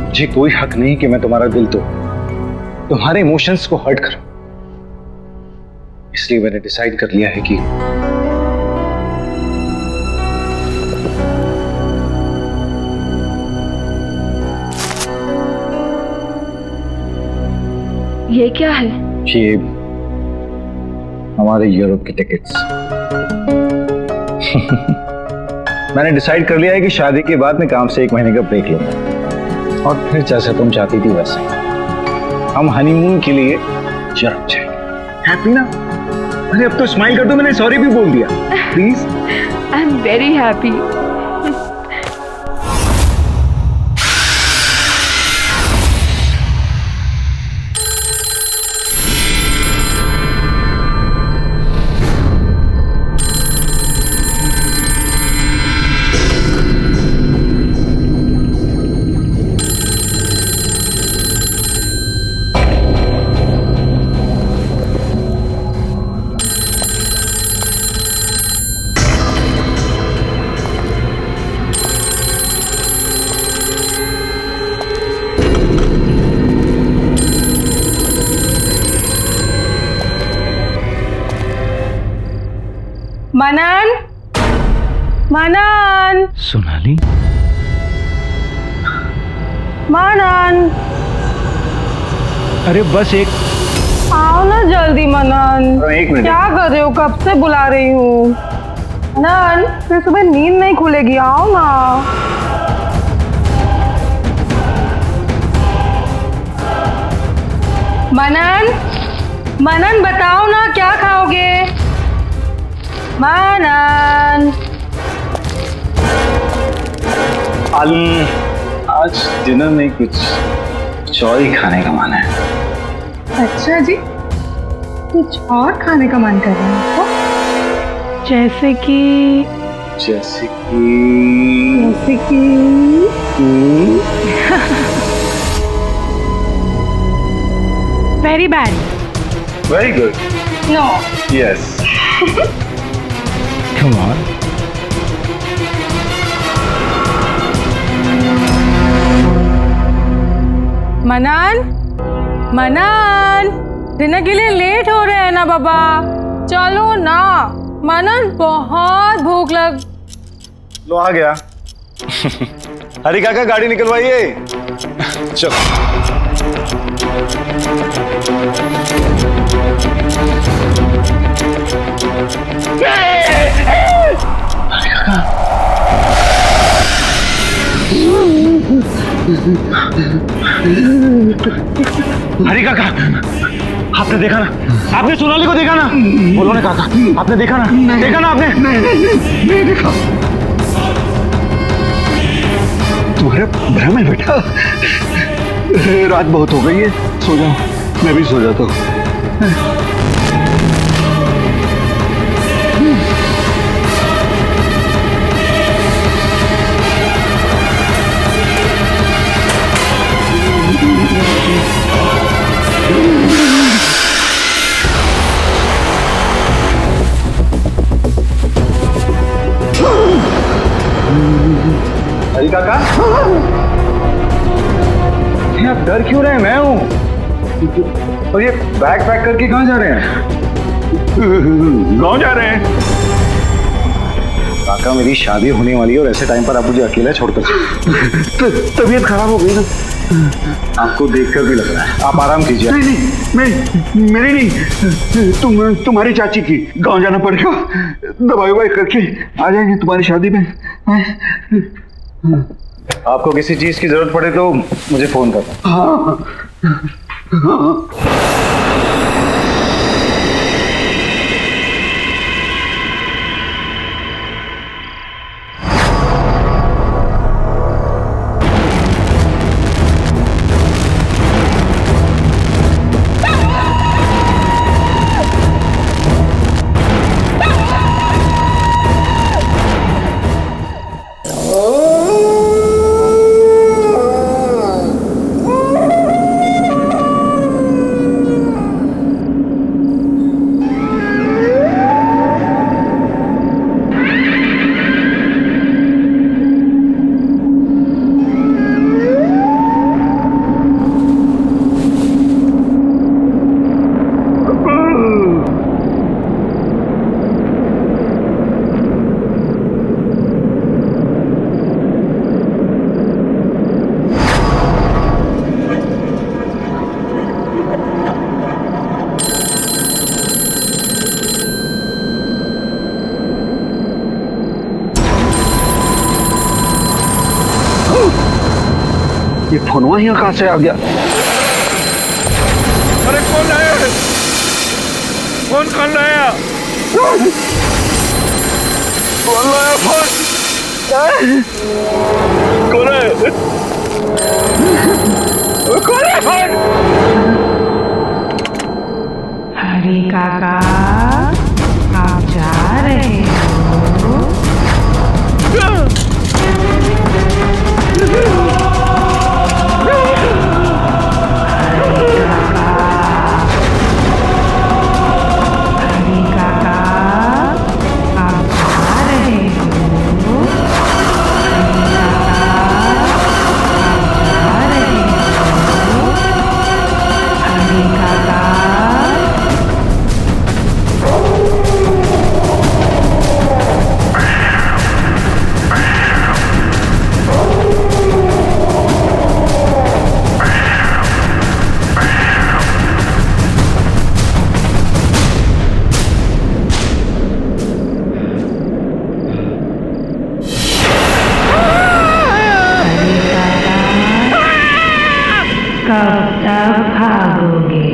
मुझे कोई हक नहीं कि मैं तुम्हारा दिल तुम्हारे इमोशंस को हर्ट करूं। इसलिए मैंने डिसाइड कर लिया है कि ये क्या है? ये हमारे यूरोप की टिकट्स। मैंने डिसाइड कर लिया है कि शादी के बाद मैं काम से 1 महीने का ब्रेक लूंगा और फिर जैसे तुम चाहती थी वैसे हम हनीमून के लिए यूरोप जाएंगे। हैप्पी ना? अरे अब तो स्माइल कर दो, मैंने सॉरी भी बोल दिया। Please. I am very happy. Manan, Manan, Sonali, Manan, अरे बस एक आओ ना जल्दी मनन। 1 मिनट। क्या कर रहे हो? कब से बुला रही हूँ। मनन, फिर सुबह नींद नहीं खुलेगी, आओ ना। मनन, मनन बताओ ना क्या खाओगे? मनन, आज डिनर में कुछ और ही खाने का मन है। अच्छा जी, कुछ और खाने का मन कर रहा है आपको? जैसे कि very bad. Very good. No. Yes. Come on. Manan, Manan, dinner के लिए लेट हो रहे हैं ना बाबा, चलो ना। मनन, बहुत भूख लग। लो आ गया। हरी काका गाड़ी निकलवाइए। चलो। हरी काका, आपने देखा ना? आपने सोनाली को देखा ना? बोलो ना काका, आपने देखा ना? देखा ना आपने? नहीं देखा। तुम्हारा भ्रम है बेटा। रात बहुत हो गई है, सो जाओ। मैं भी सो जाता हूँ। हरी काका, आप डर क्यों रहे हैं? मैं हूं। और ये बैग पैक करके कहाँ जा रहे हैं? गांव जा रहे हैं। काका, मेरी शादी होने वाली है और ऐसे टाइम पर आप मुझे अकेला छोड़कर तबीयत खराब हो गई ना, आपको देखकर भी लग रहा है। आप आराम कीजिए। नहीं, मेरी नहीं, तुम्हारी चाची की। गांव जाना पड़ेगा, दवाई ववाई करके आ जाएंगे तुम्हारी शादी में। आपको किसी चीज की जरूरत पड़े तो मुझे फोन करना। हाँ। ये फोनवा ही कहां से आ गया? अरे कौन आया? कौन लाया? कौन लाया फोन? कौन है? कौन है फोन? हरी काका, आप जा रहे हो? कब तक भागोगे?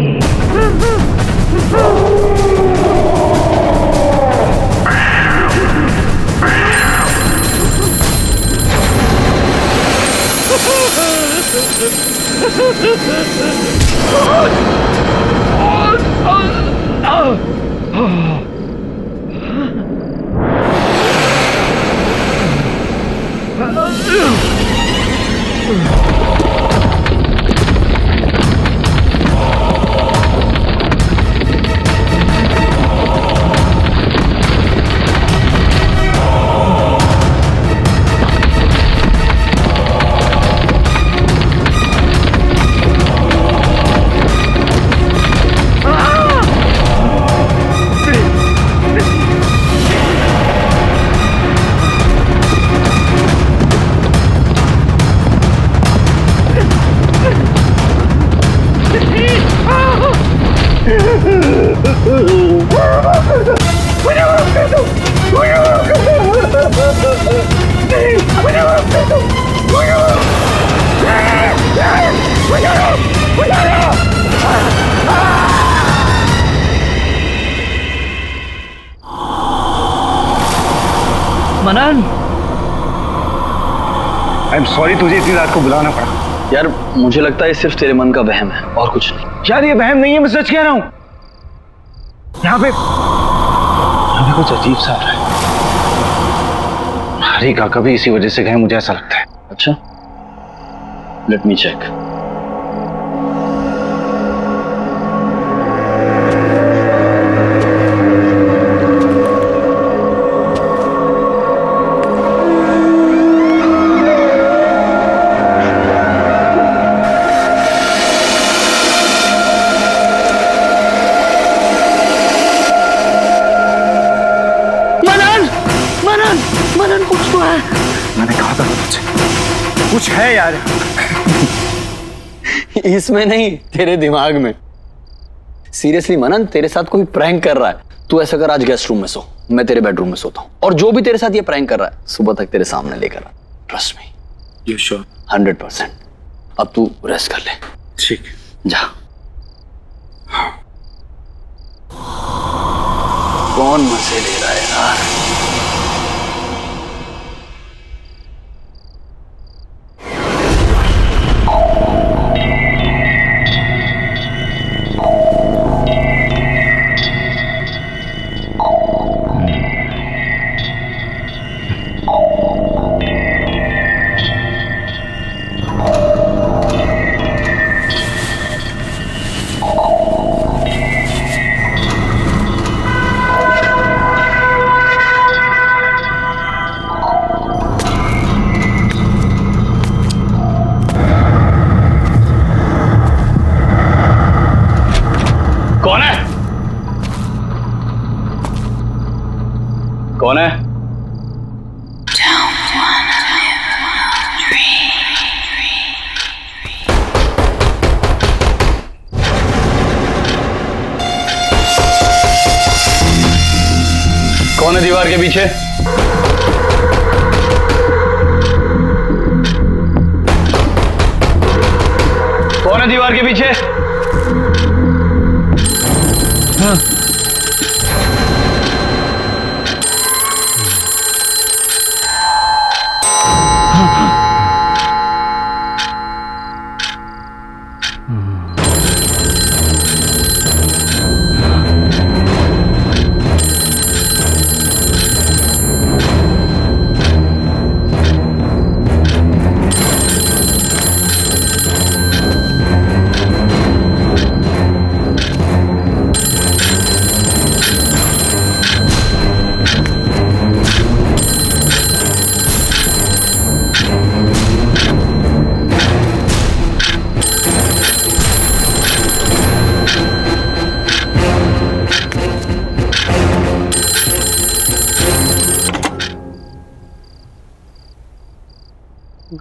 मनन, आई एम सॉरी तुझे इतनी रात को बुलाना पड़ा। यार मुझे लगता है ये सिर्फ तेरे मन का वहम है और कुछ नहीं। यार ये वहम नहीं है, मैं सच कह रहा हूं। यहाँ पे कुछ अजीब सा हो रहा है। हरी काका भी इसी वजह से गए, मुझे ऐसा लगता है। अच्छा, लेट मी चेक। मनन कुछ तो है। मैंने कहा था तुझसे कुछ है यार। इसमें नहीं, तेरे दिमाग में। सीरियसली मनन, तेरे साथ कोई प्रैंक कर रहा है। तू ऐसा कर, आज गेस्ट रूम में सो, मैं तेरे बेडरूम में सोता हूँ, और जो भी तेरे साथ ये प्रैंक कर रहा है सुबह तक तेरे सामने लेकर आ। Trust me. You sure? 100%। अब तू रेस्ट कर ले। ठीक, जा। कौन मजे ले रहा है यार? कौन है? कौन है? कौन है दीवार के पीछे? कौन है दीवार के पीछे? हाँ।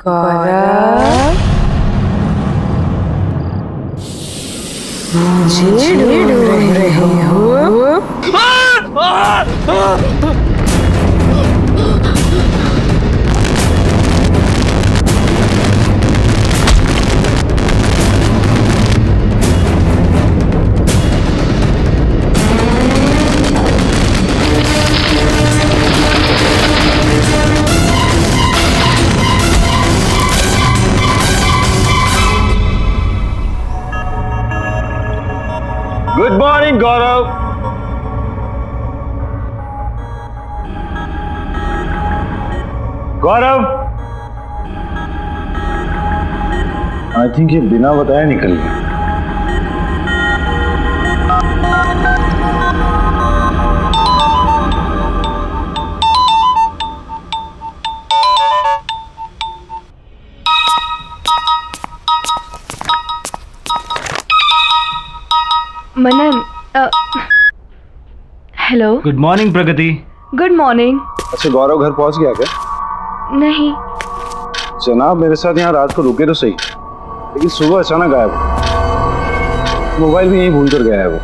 गौरव, मुझे ढूंढ रहे हो? Good morning Gaurav. Gaurav, I think ये बिना बताए निकल गया। Manan, hello. Good morning Pragati. Good morning. अच्छा गौरव घर पहुंच गया क्या? नहीं। जनाब मेरे साथ यहाँ रात को रुके तो सही, लेकिन सुबह अचानक गायब। मोबाइल भी यहीं भूल कर गया है वो।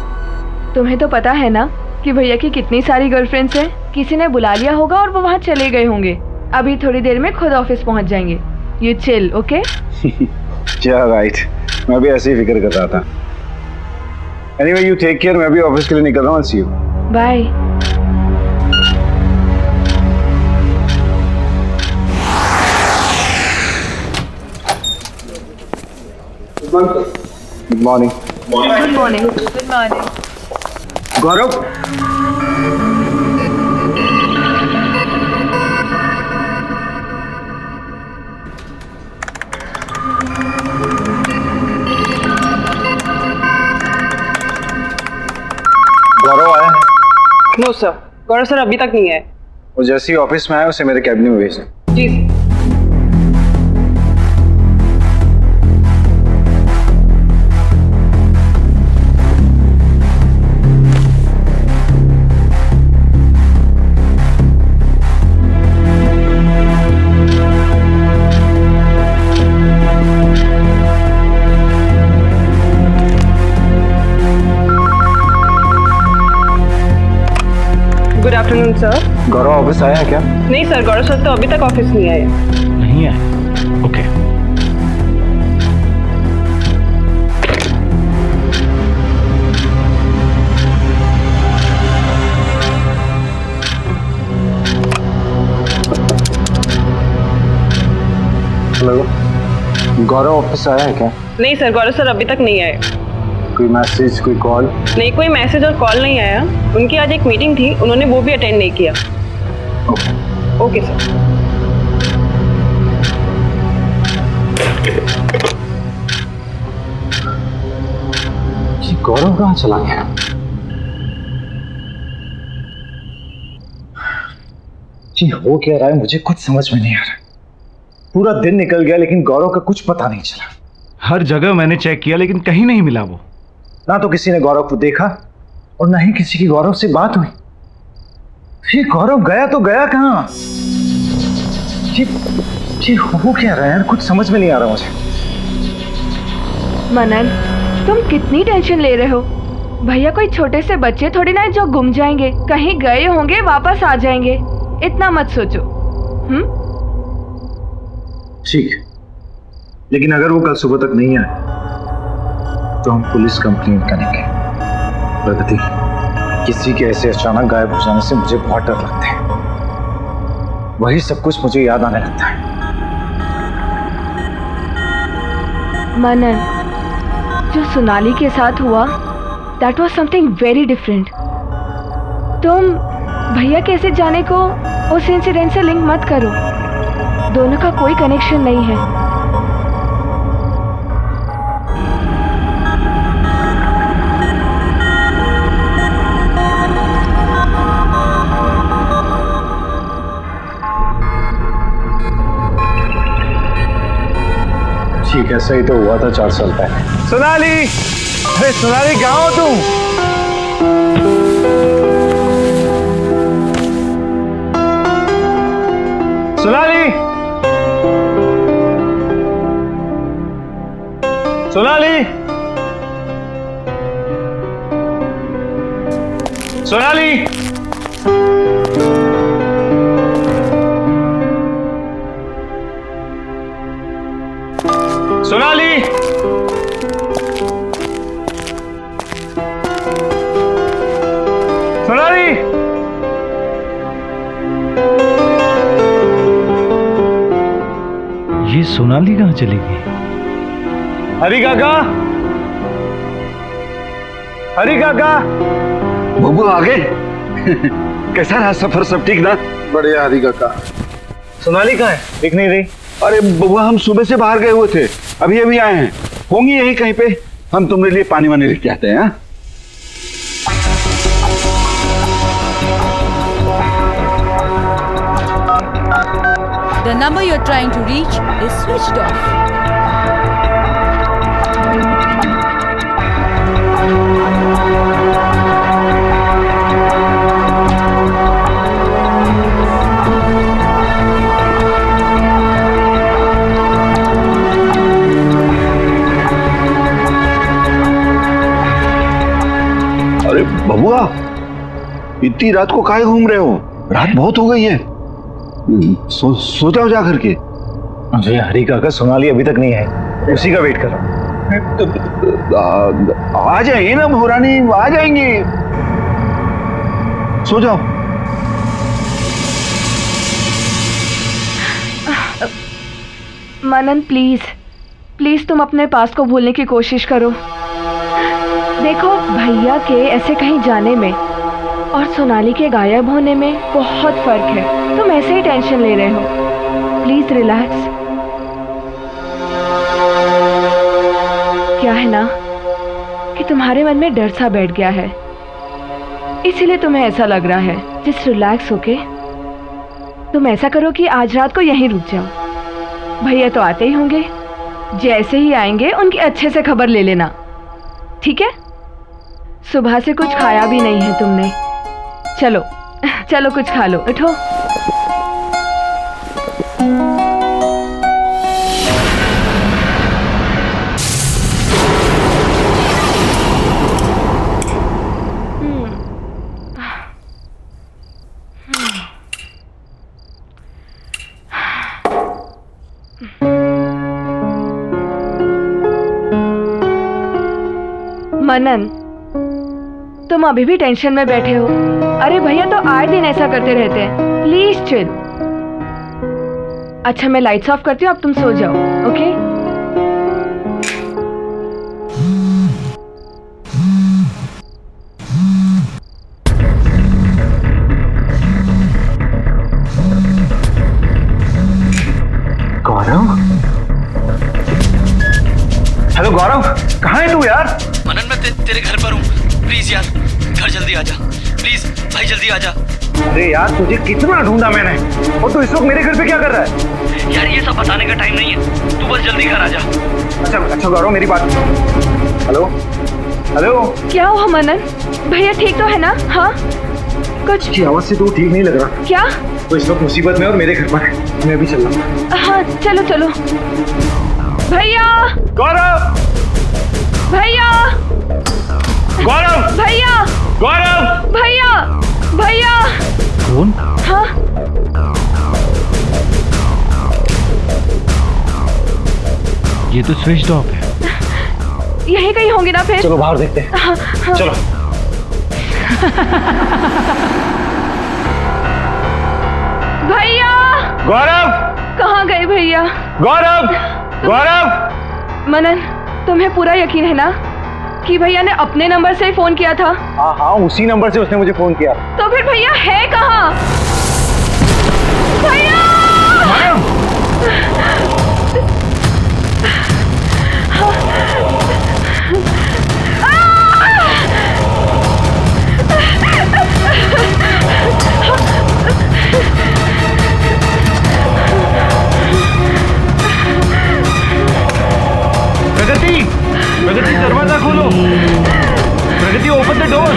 तुम्हें तो पता है ना कि भैया की कितनी सारी गर्लफ्रेंड्स हैं। किसी ने बुला लिया होगा और वो वहाँ चले गए होंगे। अभी थोड़ी देर में खुद ऑफिस पहुँच जाएंगे। You chill, okay? क्या राइट, मैं भी ऐसे ही फिक्र कर रहा था। Anyway, you take care, मैं भी ऑफिस के लिए निकल रहा हूँ। I'll see you. Bye. Good morning. Good morning. Good morning. Gaurav, Gaurav आया है? नो सर, गौरव सर अभी तक नहीं आए। वो जैसे ही ऑफिस में आया उसे मेरे कैबिन में भेजना। जी गुड आफ्टरनून सर। गौरव ऑफिस आया है क्या? नहीं सर, गौरव सर तो अभी तक ऑफिस नहीं आए। नहीं है। ओके। हेलो, गौरव ऑफिस आया है क्या? नहीं सर, गौरव सर अभी तक नहीं आए। कोई मैसेज, कोई कॉल? नहीं, कोई मैसेज और कॉल नहीं आया। उनकी आज एक मीटिंग थी, उन्होंने वो भी अटेंड नहीं किया। Okay sir. ये गौरव कहाँ चला गया? जी हो क्या रहा है मुझे कुछ समझ में नहीं आ रहा। पूरा दिन निकल गया लेकिन गौरव का कुछ पता नहीं चला। हर जगह मैंने चेक किया लेकिन कहीं नहीं मिला वो। ना तो किसी ने गौरव को देखा और ना ही किसी की गौरव से बात हुई। ये गौरव गया तो गया कहाँ? ये हो क्या रहा है यार, कुछ समझ में नहीं आ रहा मुझे। मनन, तुम कितनी टेंशन ले रहे हो? भैया कोई छोटे से बच्चे थोड़ी ना जो गुम जाएंगे, कहीं गए होंगे वापस आ जाएंगे। इतना मत सोचो। ठीक, लेकिन अगर वो कल सुबह तक नहीं आए तो हम पुलिस कंप्लेंट करेंगे। प्रगति, किसी के ऐसे अचानक गायब हो जाने से मुझे बहुत डर लगता है। वही सब कुछ मुझे याद आने लगता है। मनन, जो सोनाली के साथ हुआ, that was something very different. तुम भैया कैसे जाने को उस इंसिडेंट से लिंक मत करो। दोनों का कोई कनेक्शन नहीं है। ठीक है, सही तो हुआ था 4 साल पहले। सोनाली, अरे सोनाली कहाँ हो तुम? सोनाली, सोनाली, सोनाली, सोनाली, सोनाली, ये सोनाली कहाँ चली गई? हरी काका, हरी काका, बबू आ गए। कैसा रहा सफर, सब ठीक ना? बढ़िया हरी काका। सोनाली कहाँ है? दिख नहीं रही। अरे बबुआ, हम सुबह से बाहर गए हुए थे, अभी अभी आए हैं। होंगी यहीं कहीं पे। हम तुम्हारे लिए पानी वानी लेके आते हैं। The number you're trying to reach is switched off. अरे बबुआ, इतनी रात को काहे घूम रहे हो? रात बहुत हो गई है। सो जाओ जा करके। मुझे हरी काका, सोनाली अभी तक नहीं है, उसी का वेट कर रहा हूँ। आ जाएंगे ना भोरानी, आ जाएंगे। सो जाओ। मनन प्लीज, प्लीज तुम अपने पास्ट को भूलने की कोशिश करो। देखो, भैया के ऐसे कहीं जाने में और सोनाली के गायब होने में बहुत फर्क है। तुम ऐसे ही टेंशन ले रहे हो। Please relax. क्या है ना कि तुम्हारे मन में डर सा बैठ गया है, इसीलिए तुम्हें ऐसा लग रहा है। जस्ट रिलैक्स होके तुम ऐसा करो कि आज रात को यहीं रुक जाओ। भैया तो आते ही होंगे, जैसे ही आएंगे उनकी अच्छे से खबर ले लेना, ठीक है? सुबह से कुछ खाया भी नहीं है तुमने। चलो चलो कुछ खा लो, उठो। मनन, तुम अभी भी टेंशन में बैठे हो। अरे भैया तो आए दिन ऐसा करते रहते हैं। Please chill. अच्छा, मैं लाइट्स ऑफ करती हूँ, अब तुम सो जाओ, ओके? गौरव, हेलो गौरव, कहाँ है तू यार? मनन, मैं तेरे घर पर हूँ। प्लीज यार, घर जल्दी आ जा। प्लीज भाई, जल्दी आ जा। अरे यार, तुझे कितना ढूंढा मैंने, और तू इस वक्त मेरे घर पे क्या कर रहा है? यार, ये सब बताने का टाइम नहीं है, तू बस जल्दी घर आ जा। अच्छा गौरव, मेरी बात। हेलो हेलो, क्या हुआ मनन? भैया ठीक तो है ना? हाँ, कुछ की आवाज से तो ठीक नहीं लग रहा। क्या? तो इस वक्त मुसीबत में और मेरे घर पर है। मैं अभी चल रहा हूँ। हाँ, चलो चलो। भैया, गौरव, भैया, गौरव, भैया, गौरव, भैया, भैया। कौन? हाँ, ये तो स्विच ऑफ है। यही कहीं होंगे ना फिर। चलो बाहर देखते हैं। हाँ, हाँ। चलो। भैया, गौरव, कहाँ गए भैया? गौरव, गौरव। मनन, तुम्हें पूरा यकीन है ना कि भैया ने अपने नंबर से ही फोन किया था? हाँ, उसी नंबर से उसने मुझे फोन किया। तो फिर भैया है कहाँ? भैया! प्रगति, प्रगति, दरवाजा खोलो। प्रगति, ओपन द डोर।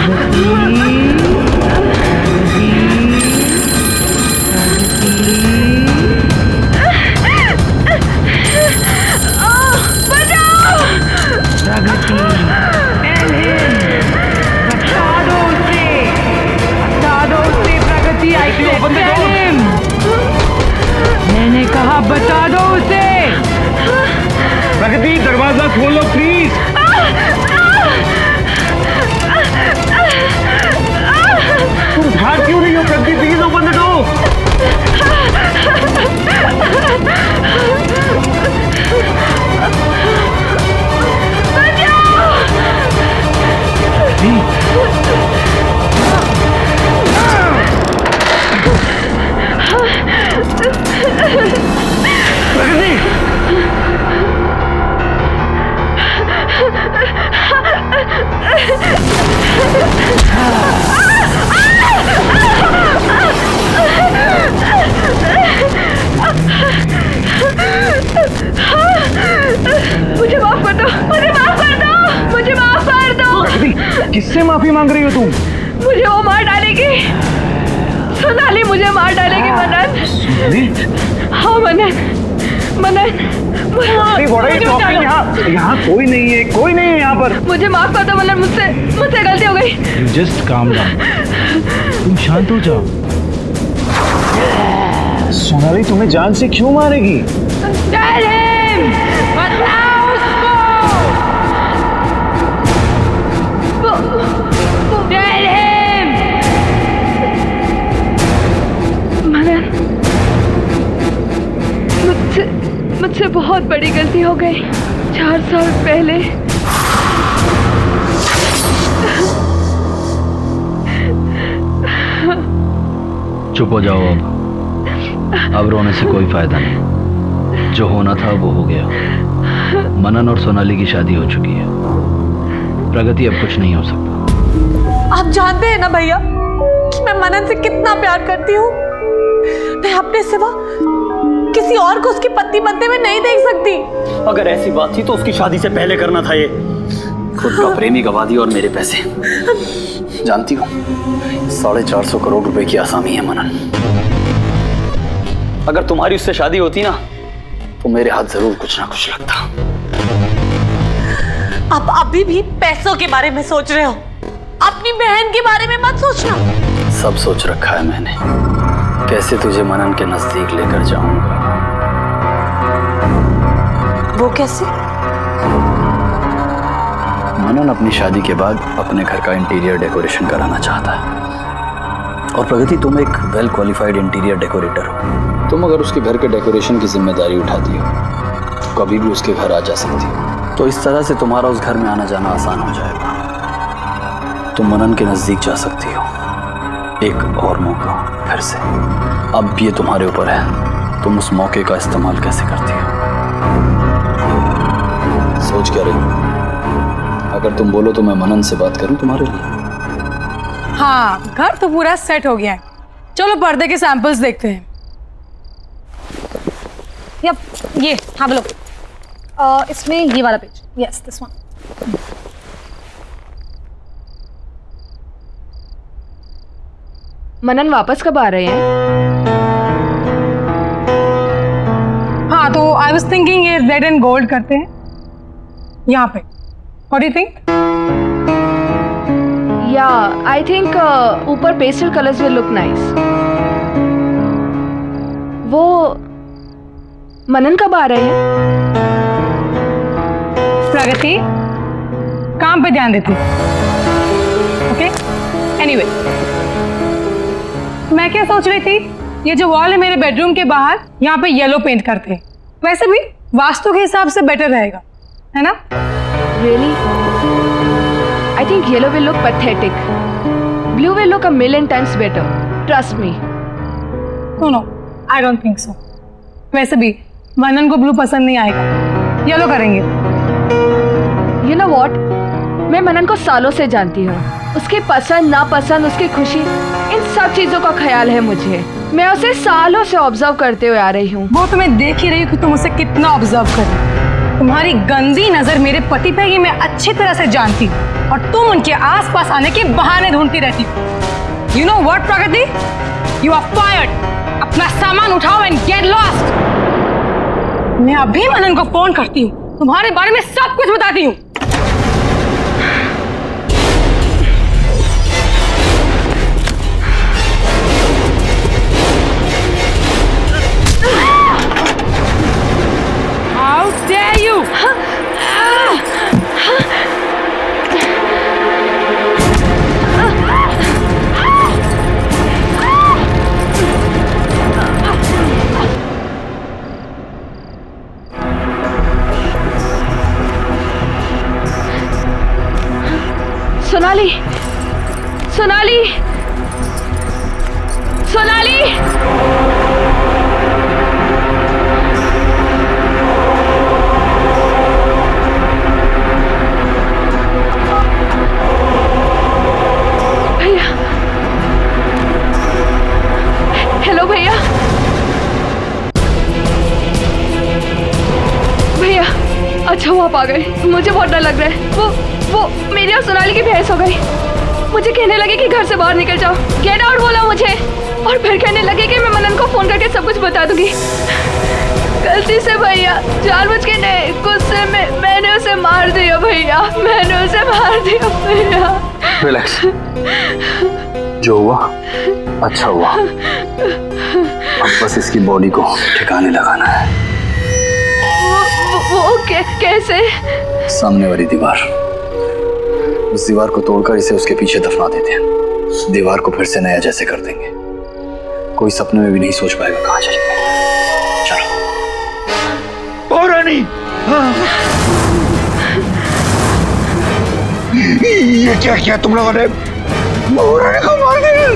मैंने कहा बता दो उसे। प्रगति, दरवाजा खोलो प्लीज। तुम भाग क्यों नहीं हो Pragati? Please open the door. मुझे माफ कर दो, मुझे माफ कर दो, मुझे माफ कर दो। प्रगति, किससे माफी मांग रही हो तुम? मुझे वो मार डालेगी, सोनाली मुझे मार डालेगी। मनन, हाँ मनन, मनन, यहाँ कोई नहीं है, कोई नहीं है यहाँ पर। मुझे माफ कर दो मनन, मुझसे गलती हो गई। जस्ट काम डाउन, तुम शांत हो जाओ। सोनाली तुम्हें जान से क्यों मारेगी? Tell him! बताओ उसको! Tell him! मनन, मुझसे बहुत बड़ी गलती हो गई 4 साल पहले। चुप हो जाओ अब रोने से कोई फायदा नहीं। जो होना था वो हो गया। मनन और सोनाली की शादी हो चुकी है। प्रगति अब कुछ नहीं हो सकता। आप जानते हैं ना भैया कि मैं मनन से कितना प्यार करती हूँ। मैं अपने सिवा किसी और को उसकी पत्नी बनते हुए नहीं देख सकती। अगर ऐसी बात थी तो उसकी शादी से पहले करना था। ये खुद का प्रेमी गवा दिया और मेरे पैसे। जानती हो 450 करोड़ रुपए की आसामी है मनन। अगर तुम्हारी उससे शादी होती ना तो मेरे हाथ जरूर कुछ ना कुछ लगता। आप अभी भी पैसों के बारे में सोच रहे हो। अपनी बहन के बारे में मत सोचना। सब सोच रखा है मैंने, कैसे तुझे मनन के नजदीक लेकर जाऊंगा। वो कैसे? मनन अपनी शादी के बाद अपने घर का इंटीरियर डेकोरेशन कराना चाहता है। और प्रगति तुम एक वेल क्वालिफाइड इंटीरियर डेकोरेटर हो। तुम अगर उसके घर के डेकोरेशन की जिम्मेदारी उठाती हो तो कभी भी उसके घर आ जा सकती हो। तो इस तरह से तुम्हारा उस घर में आना जाना आसान हो जाएगा। तुम मनन के नजदीक जा सकती हो। एक और मौका फिर से। अब ये तुम्हारे ऊपर है, तुम उस मौके का इस्तेमाल कैसे करती हो। सोच क्या रही हो? अगर तुम बोलो तो मैं मनन से बात करूं तुम्हारे लिए। हाँ, घर तो पूरा सेट हो गया है। चलो पर्दे के सैंपल्स देखते हैं। यप, ये हाँ बोलो। इसमें ये वाला page. Yes, this one. Manan वापस कब आ रहे हैं? हाँ, तो आई वाज थिंकिंग ये रेड एंड गोल्ड करते हैं यहाँ पे। What do you think? या आई थिंक ऊपर pastel colours will look nice. वो मनन कब आ रहे हैं? प्रगति, काम पे ध्यान देती। ओके, एनीवे, मैं क्या सोच रही थी, ये जो वॉल है मेरे बेडरूम के बाहर, यहाँ पे येलो पेंट करते हैं। वैसे भी वास्तु के हिसाब से बेटर रहेगा, है ना? Really? I think yellow will look pathetic. Blue will look a million times better. Trust me. No, I don't think so. वैसे भी मनन को ब्लू पसंद नहीं आएगा, येलो करेंगे। You know what? मैं मनन को सालों से जानती हूँ। उसकी पसंद नापसंद, उसकी खुशी, इन सब चीजों का ख्याल है मुझे। मैं उसे सालों से ऑब्जर्व करते हुए आ रही हूँ। वो तो मैं देख ही रही हूँ कि तुम उसे कितना ऑब्जर्व कर रही हो। तुम्हारी गंदी नजर मेरे पति पे ये मैं अच्छी तरह से जानती हूँ, और तुम उनके आसपास आने के बहाने ढूंढती रहती हो। You know what, Pragati? You are fired. अपना सामान उठाओ and get lost. मैं अभी मनन को फोन करती हूँ, तुम्हारे बारे में सब कुछ बताती हूँ। How dare you? Sonali, Sonali, Sonali. भैया, हेलो भैया। भैया, अच्छा वो आप आ गए। मुझे बहुत डर लग रहा है। वो मेरी और सोनाली की बहस हो गई। मुझे कहने लगे कि घर से बाहर निकल जाओ, गेट आउट बोला मुझे, और फिर कहने लगे कि मैं मनन को फोन करके सब कुछ बता दूंगी। गलती से भैया, जानबूझ के नहीं, गुस्से में मैंने उसे मार दिया भैया, मैंने उसे मार दिया भैया। रिलैक्स, जो हुआ अच्छा हुआ। अब बस इसकी बॉडी को ठिकाने लगाना है। वो कैसे? सामने वाली दीवार, उस दीवार को तोड़कर इसे उसके पीछे दफना देते हैं। दीवार को फिर से नया जैसे कर देंगे। कोई सपने में भी नहीं सोच पाएगा कहाँ चली गई। चलो। नहीं। ये क्या किया तुम लोगों ने? महारानी को मार दिया।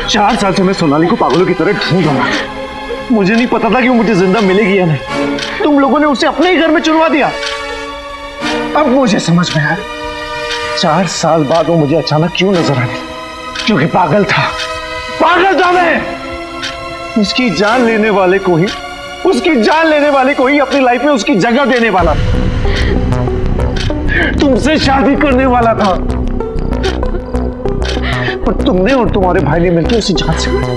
4 साल से मैं सोनाली को पागलों की तरह ढूंढ रहा हूं। मुझे नहीं पता था कि वो मुझे जिंदा मिलेगी या नहीं। तुम लोगों ने उसे अपने ही घर में चुनवा दिया। अब मुझे समझ में आया 4 साल बाद वो मुझे अचानक क्यों नजर आने, क्योंकि पागल था मैं। उसकी जान लेने वाले को ही अपनी लाइफ में उसकी जगह देने वाला था। तुमसे शादी करने वाला था, पर तुमने और तुम्हारे भाई ने मिलकर उसे जान से मारा।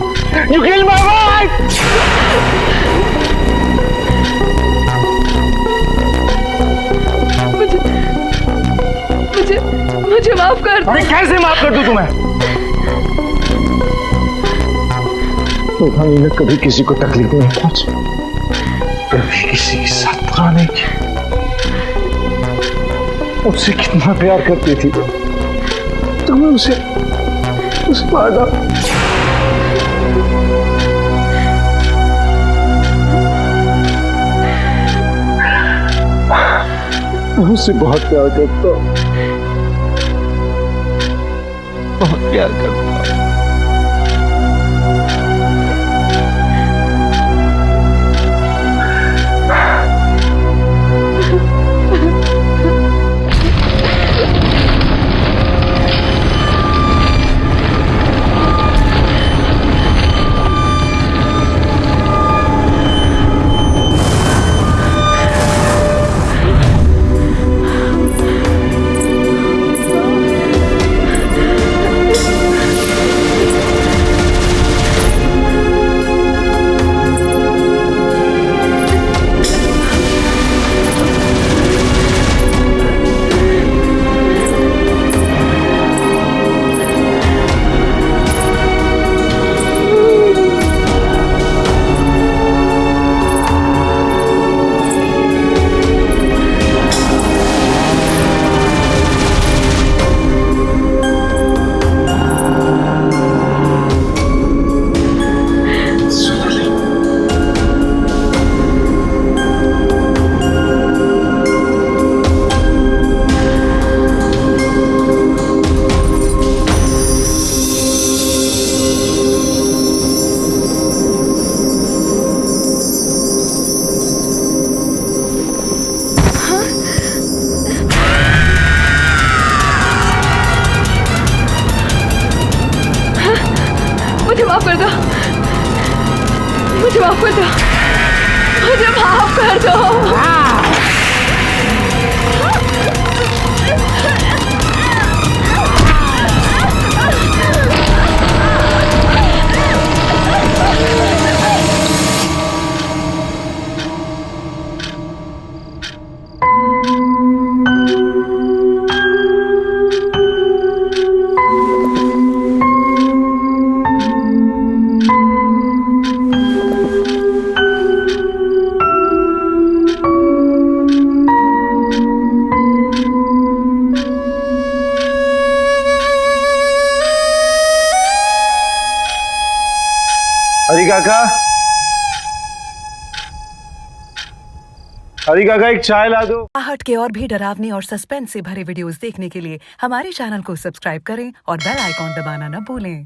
You killed my wife! मुझे माफ कर दो। अरे कैसे माफ कर दूं तुम्हें? तूफानी ने कभी किसी को तकलीफ नहीं पहुंची, कभी किसी के साथ बुरा नहीं किया। उससे कितना प्यार करती थी तुम्हें उस मार डाला। मैं उससे बहुत प्यार करता हूं, बहुत प्यार करता हूं। मुझे माफ कर दो। हरी काका एक चाय ला दो। आहट के और भी डरावनी और सस्पेंस से भरे वीडियोस देखने के लिए हमारे चैनल को सब्सक्राइब करें और बेल आइकॉन दबाना न भूलें।